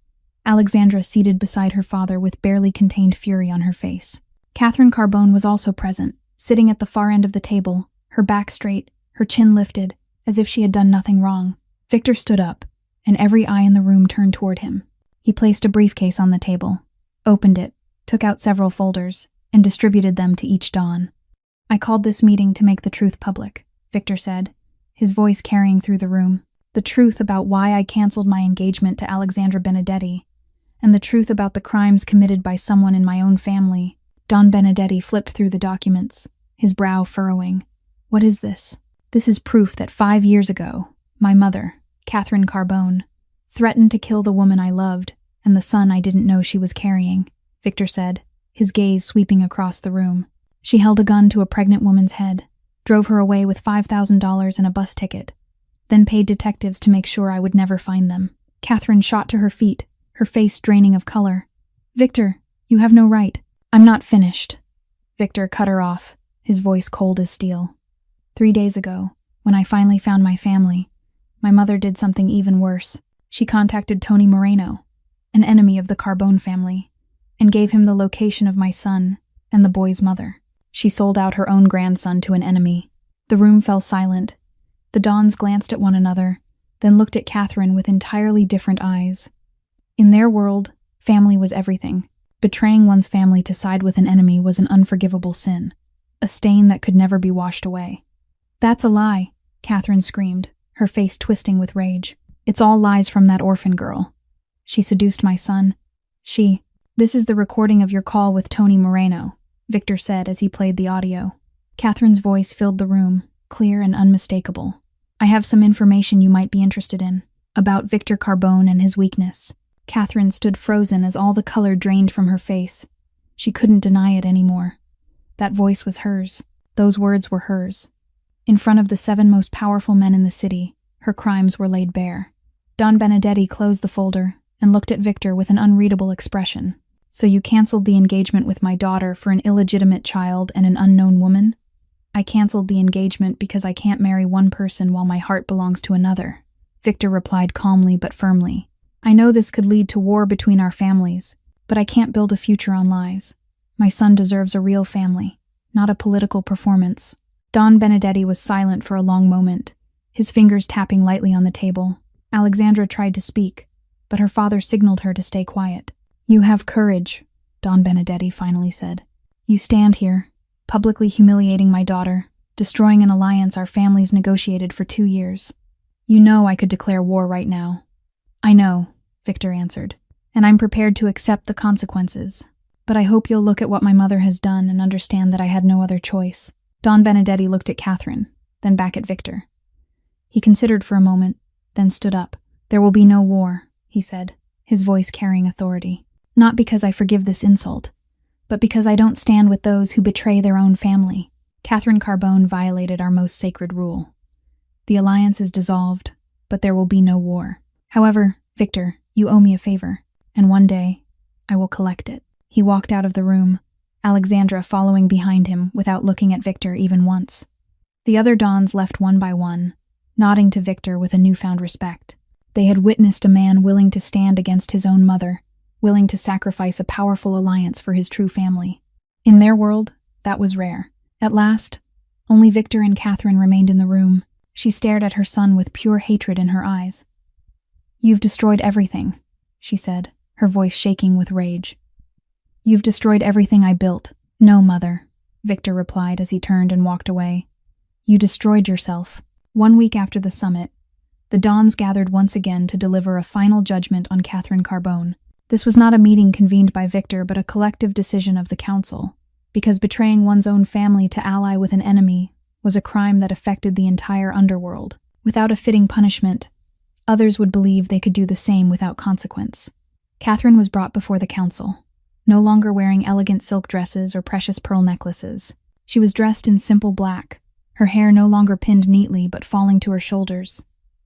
Alexandra seated beside her father with barely contained fury on her face. Catherine Carbone was also present, sitting at the far end of the table, her back straight, her chin lifted, as if she had done nothing wrong. Victor stood up, and every eye in the room turned toward him. He placed a briefcase on the table, opened it, took out several folders, and distributed them to each don. "I called this meeting to make the truth public," Victor said, his voice carrying through the room. "The truth about why I canceled my engagement to Alexandra Benedetti, and the truth about the crimes committed by someone in my own family." Don Benedetti flipped through the documents, his brow furrowing. "What is this?" "This is proof that 5 years ago, my mother, Catherine Carbone, threatened to kill the woman I loved and the son I didn't know she was carrying," Victor said, his gaze sweeping across the room. "She held a gun to a pregnant woman's head, drove her away with $5,000 and a bus ticket, then paid detectives to make sure I would never find them." Catherine shot to her feet, her face draining of color. "Victor, you have no right." "I'm not finished." Victor cut her off, his voice cold as steel. 3 days ago, when I finally found my family, my mother did something even worse. She contacted Tony Moreno, an enemy of the Carbone family, and gave him the location of my son and the boy's mother. She sold out her own grandson to an enemy. The room fell silent. The dons glanced at one another, then looked at Catherine with entirely different eyes. In their world, family was everything. Betraying one's family to side with an enemy was an unforgivable sin, a stain that could never be washed away. "That's a lie," Catherine screamed, her face twisting with rage. "It's all lies from that orphan girl. She seduced my son. This is the recording of your call with Tony Moreno," Victor said as he played the audio. Catherine's voice filled the room, clear and unmistakable. "I have some information you might be interested in, about Victor Carbone and his weakness." Catherine stood frozen as all the color drained from her face. She couldn't deny it anymore. That voice was hers. Those words were hers. In front of the 7 most powerful men in the city, her crimes were laid bare. Don Benedetti closed the folder and looked at Victor with an unreadable expression. "So you canceled the engagement with my daughter for an illegitimate child and an unknown woman?" "I canceled the engagement because I can't marry one person while my heart belongs to another," Victor replied calmly but firmly. "I know this could lead to war between our families, but I can't build a future on lies. My son deserves a real family, not a political performance." Don Benedetti was silent for a long moment, his fingers tapping lightly on the table. Alexandra tried to speak, but her father signaled her to stay quiet. "You have courage," Don Benedetti finally said. "You stand here, publicly humiliating my daughter, destroying an alliance our families negotiated for 2 years. You know I could declare war right now." "I know," Victor answered, "and I'm prepared to accept the consequences. But I hope you'll look at what my mother has done and understand that I had no other choice." Don Benedetti looked at Catherine, then back at Victor. He considered for a moment, then stood up. "There will be no war," he said, his voice carrying authority. "Not because I forgive this insult, but because I don't stand with those who betray their own family. Catherine Carbone violated our most sacred rule. The alliance is dissolved, but there will be no war. However, Victor, you owe me a favor, and one day I will collect it." He walked out of the room, Alexandra following behind him without looking at Victor even once. The other dons left one by one, nodding to Victor with a newfound respect. They had witnessed a man willing to stand against his own mother, willing to sacrifice a powerful alliance for his true family. In their world, that was rare. At last, only Victor and Catherine remained in the room. She stared at her son with pure hatred in her eyes. "You've destroyed everything," she said, her voice shaking with rage. "You've destroyed everything I built." "No, mother," Victor replied as he turned and walked away. "You destroyed yourself." 1 week after the summit, the dons gathered once again to deliver a final judgment on Catherine Carbone. This was not a meeting convened by Victor, but a collective decision of the council, because betraying one's own family to ally with an enemy was a crime that affected the entire underworld. Without a fitting punishment, others would believe they could do the same without consequence. Catherine was brought before the council, no longer wearing elegant silk dresses or precious pearl necklaces. She was dressed in simple black, her hair no longer pinned neatly but falling to her shoulders,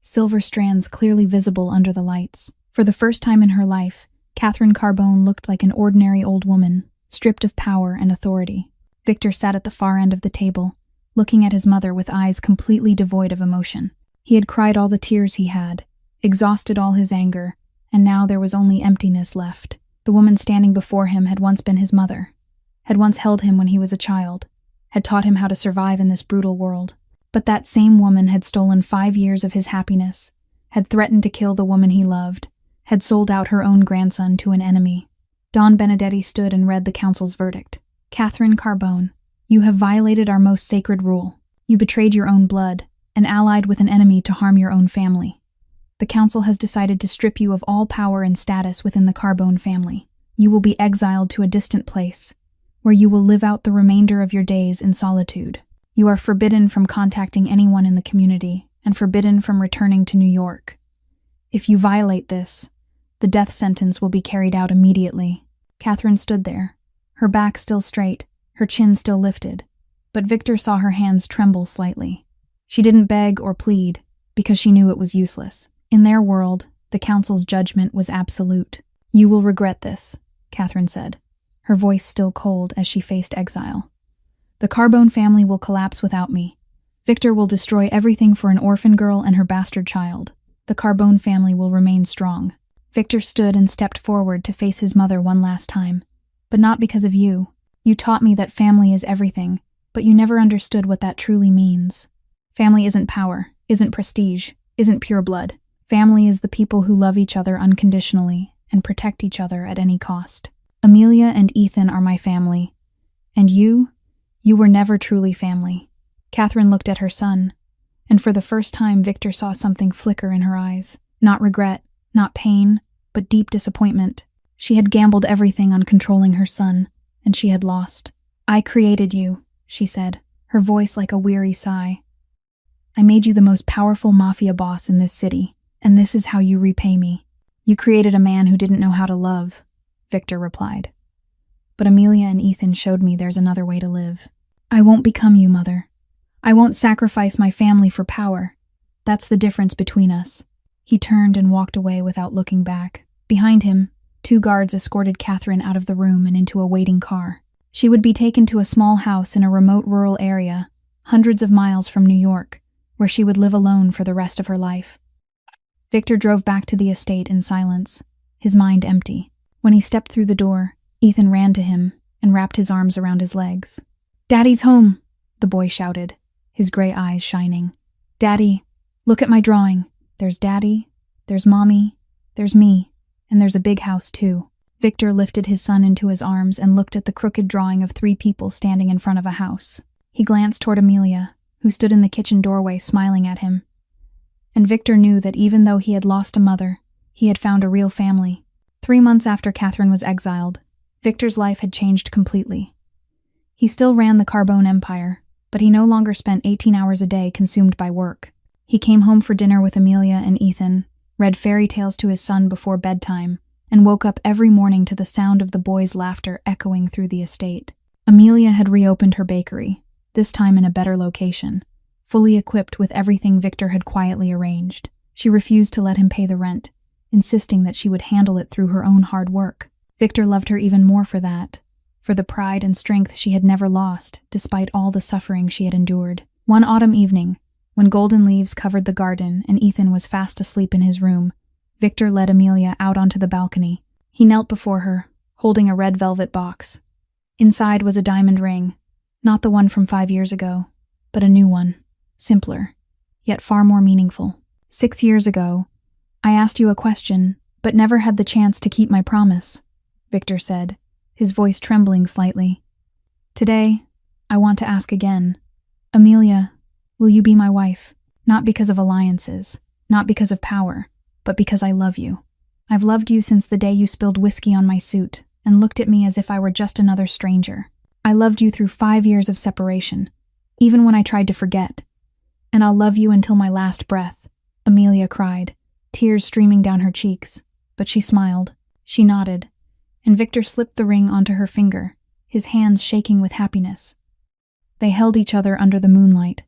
silver strands clearly visible under the lights. For the first time in her life, Catherine Carbone looked like an ordinary old woman, stripped of power and authority. Victor sat at the far end of the table, looking at his mother with eyes completely devoid of emotion. He had cried all the tears he had, exhausted all his anger, and now there was only emptiness left. The woman standing before him had once been his mother, had once held him when he was a child, had taught him how to survive in this brutal world. But that same woman had stolen 5 years of his happiness, had threatened to kill the woman he loved, had sold out her own grandson to an enemy. Don Benedetti stood and read the council's verdict. Catherine Carbone, you have violated our most sacred rule. You betrayed your own blood and allied with an enemy to harm your own family. The council has decided to strip you of all power and status within the Carbone family. You will be exiled to a distant place, where you will live out the remainder of your days in solitude. You are forbidden from contacting anyone in the community and forbidden from returning to New York. If you violate this, the death sentence will be carried out immediately. Catherine stood there, her back still straight, her chin still lifted, but Victor saw her hands tremble slightly. She didn't beg or plead, because she knew it was useless. In their world, the council's judgment was absolute. You will regret this, Catherine said, her voice still cold as she faced exile. The Carbone family will collapse without me. Victor will destroy everything for an orphan girl and her bastard child. The Carbone family will remain strong. Victor stood and stepped forward to face his mother one last time. But not because of you. You taught me that family is everything, but you never understood what that truly means. Family isn't power, isn't prestige, isn't pure blood. Family is the people who love each other unconditionally and protect each other at any cost. Amelia and Ethan are my family. And you were never truly family. Catherine looked at her son, and for the first time Victor saw something flicker in her eyes. Not regret, not pain, but deep disappointment. She had gambled everything on controlling her son, and she had lost. I created you, she said, her voice like a weary sigh. I made you the most powerful mafia boss in this city, and this is how you repay me. You created a man who didn't know how to love, Victor replied. But Amelia and Ethan showed me there's another way to live. I won't become you, Mother. I won't sacrifice my family for power. That's the difference between us. He turned and walked away without looking back. Behind him, 2 guards escorted Catherine out of the room and into a waiting car. She would be taken to a small house in a remote rural area, hundreds of miles from New York, where she would live alone for the rest of her life. Victor drove back to the estate in silence, his mind empty. When he stepped through the door, Ethan ran to him and wrapped his arms around his legs. "Daddy's home," the boy shouted, his gray eyes shining. "Daddy, look at my drawing. There's Daddy, there's Mommy, there's me, and there's a big house too." Victor lifted his son into his arms and looked at the crooked drawing of 3 people standing in front of a house. He glanced toward Amelia, who stood in the kitchen doorway smiling at him. And Victor knew that even though he had lost a mother, he had found a real family. 3 months after Catherine was exiled, Victor's life had changed completely. He still ran the Carbone empire, but he no longer spent 18 hours a day consumed by work. He came home for dinner with Amelia and Ethan, read fairy tales to his son before bedtime, and woke up every morning to the sound of the boys' laughter echoing through the estate. Amelia had reopened her bakery, this time in a better location, fully equipped with everything Victor had quietly arranged. She refused to let him pay the rent, insisting that she would handle it through her own hard work. Victor loved her even more for that, for the pride and strength she had never lost, despite all the suffering she had endured. One autumn evening, when golden leaves covered the garden and Ethan was fast asleep in his room, Victor led Amelia out onto the balcony. He knelt before her, holding a red velvet box. Inside was a diamond ring, not the one from 5 years ago, but a new one, simpler, yet far more meaningful. 6 years ago, I asked you a question, but never had the chance to keep my promise, Victor said, his voice trembling slightly. Today, I want to ask again. Amelia, will you be my wife? Not because of alliances, not because of power, but because I love you. I've loved you since the day you spilled whiskey on my suit and looked at me as if I were just another stranger. I loved you through 5 years of separation, even when I tried to forget. And I'll love you until my last breath, Amelia cried, tears streaming down her cheeks. But she smiled. She nodded, and Victor slipped the ring onto her finger, his hands shaking with happiness. They held each other under the moonlight,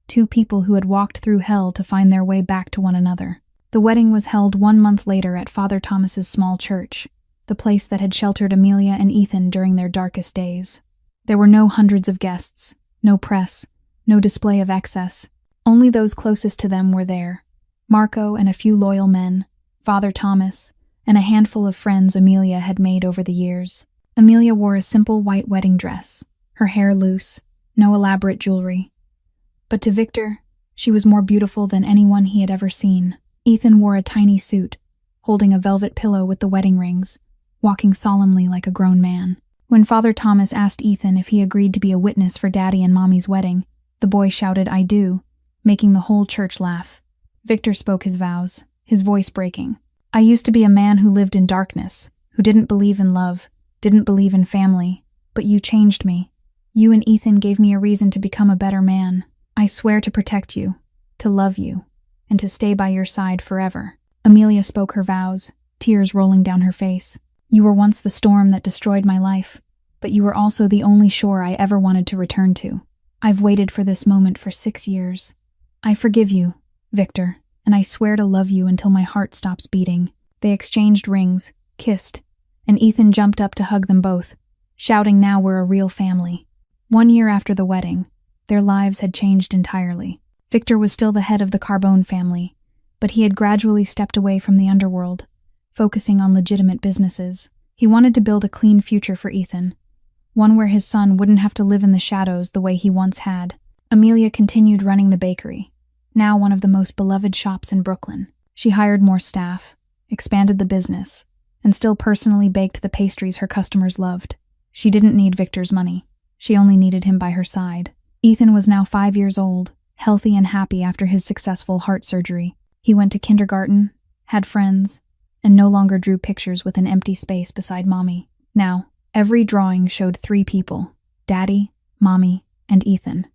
two people who had walked through hell to find their way back to one another. The wedding was held 1 month later at Father Thomas's small church, the place that had sheltered Amelia and Ethan during their darkest days. There were no hundreds of guests, no press, no display of excess. Only those closest to them were there. Marco and a few loyal men, Father Thomas, and a handful of friends Amelia had made over the years. Amelia wore a simple white wedding dress, her hair loose, no elaborate jewelry. But to Victor, she was more beautiful than anyone he had ever seen. Ethan wore a tiny suit, holding a velvet pillow with the wedding rings, walking solemnly like a grown man. When Father Thomas asked Ethan if he agreed to be a witness for Daddy and Mommy's wedding, the boy shouted, "I do," making the whole church laugh. Victor spoke his vows, his voice breaking. "I used to be a man who lived in darkness, who didn't believe in love, didn't believe in family, but you changed me. You and Ethan gave me a reason to become a better man. I swear to protect you, to love you, and to stay by your side forever." Amelia spoke her vows, tears rolling down her face. "You were once the storm that destroyed my life, but you were also the only shore I ever wanted to return to. I've waited for this moment for 6 years. I forgive you, Victor, and I swear to love you until my heart stops beating." They exchanged rings, kissed, and Ethan jumped up to hug them both, shouting, "Now we're a real family." 1 year after the wedding, their lives had changed entirely. Victor was still the head of the Carbone family, but he had gradually stepped away from the underworld, focusing on legitimate businesses. He wanted to build a clean future for Ethan, one where his son wouldn't have to live in the shadows the way he once had. Amelia continued running the bakery, now one of the most beloved shops in Brooklyn. She hired more staff, expanded the business, and still personally baked the pastries her customers loved. She didn't need Victor's money. She only needed him by her side. Ethan was now 5 years old, healthy and happy after his successful heart surgery. He went to kindergarten, had friends, and no longer drew pictures with an empty space beside Mommy. Now, every drawing showed 3 people, Daddy, Mommy, and Ethan,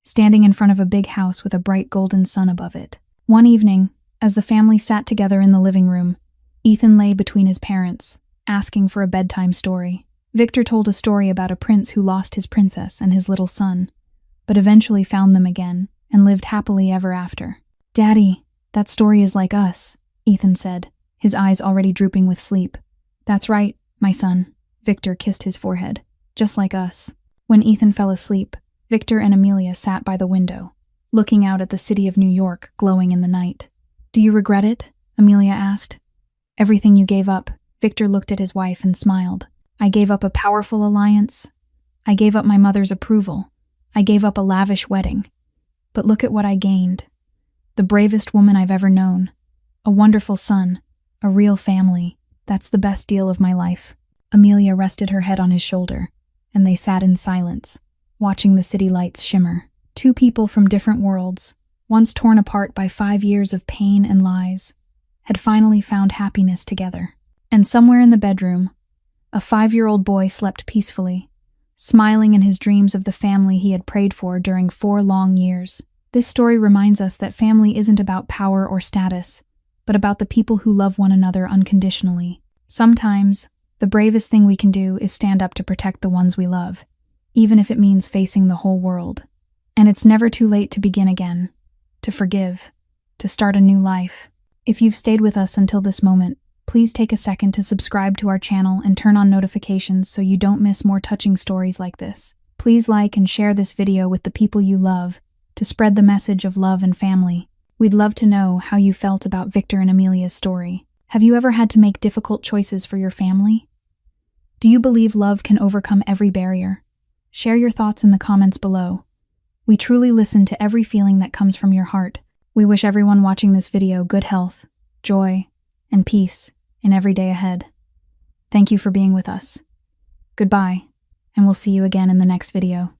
standing in front of a big house with a bright golden sun above it. One evening, as the family sat together in the living room, Ethan lay between his parents, asking for a bedtime story. Victor told a story about a prince who lost his princess and his little son, but eventually found them again and lived happily ever after. "Daddy, that story is like us," Ethan said, his eyes already drooping with sleep. "That's right, my son," Victor kissed his forehead. "Just like us." When Ethan fell asleep, Victor and Amelia sat by the window, looking out at the city of New York glowing in the night. "Do you regret it?" Amelia asked. "Everything you gave up." Victor looked at his wife and smiled. "I gave up a powerful alliance. I gave up my mother's approval. I gave up a lavish wedding. But look at what I gained. The bravest woman I've ever known. A wonderful son. A real family. That's the best deal of my life." Amelia rested her head on his shoulder, and they sat in silence, watching the city lights shimmer. Two people from different worlds, once torn apart by 5 years of pain and lies, had finally found happiness together. And somewhere in the bedroom, a 5-year-old boy slept peacefully, smiling in his dreams of the family he had prayed for during 4 long years. This story reminds us that family isn't about power or status, but about the people who love one another unconditionally. Sometimes, the bravest thing we can do is stand up to protect the ones we love, even if it means facing the whole world. And it's never too late to begin again, to forgive, to start a new life. If you've stayed with us until this moment, please take a second to subscribe to our channel and turn on notifications so you don't miss more touching stories like this. Please like and share this video with the people you love to spread the message of love and family. We'd love to know how you felt about Victor and Amelia's story. Have you ever had to make difficult choices for your family? Do you believe love can overcome every barrier? Share your thoughts in the comments below. We truly listen to every feeling that comes from your heart. We wish everyone watching this video good health, joy, and peace in every day ahead. Thank you for being with us. Goodbye, and we'll see you again in the next video.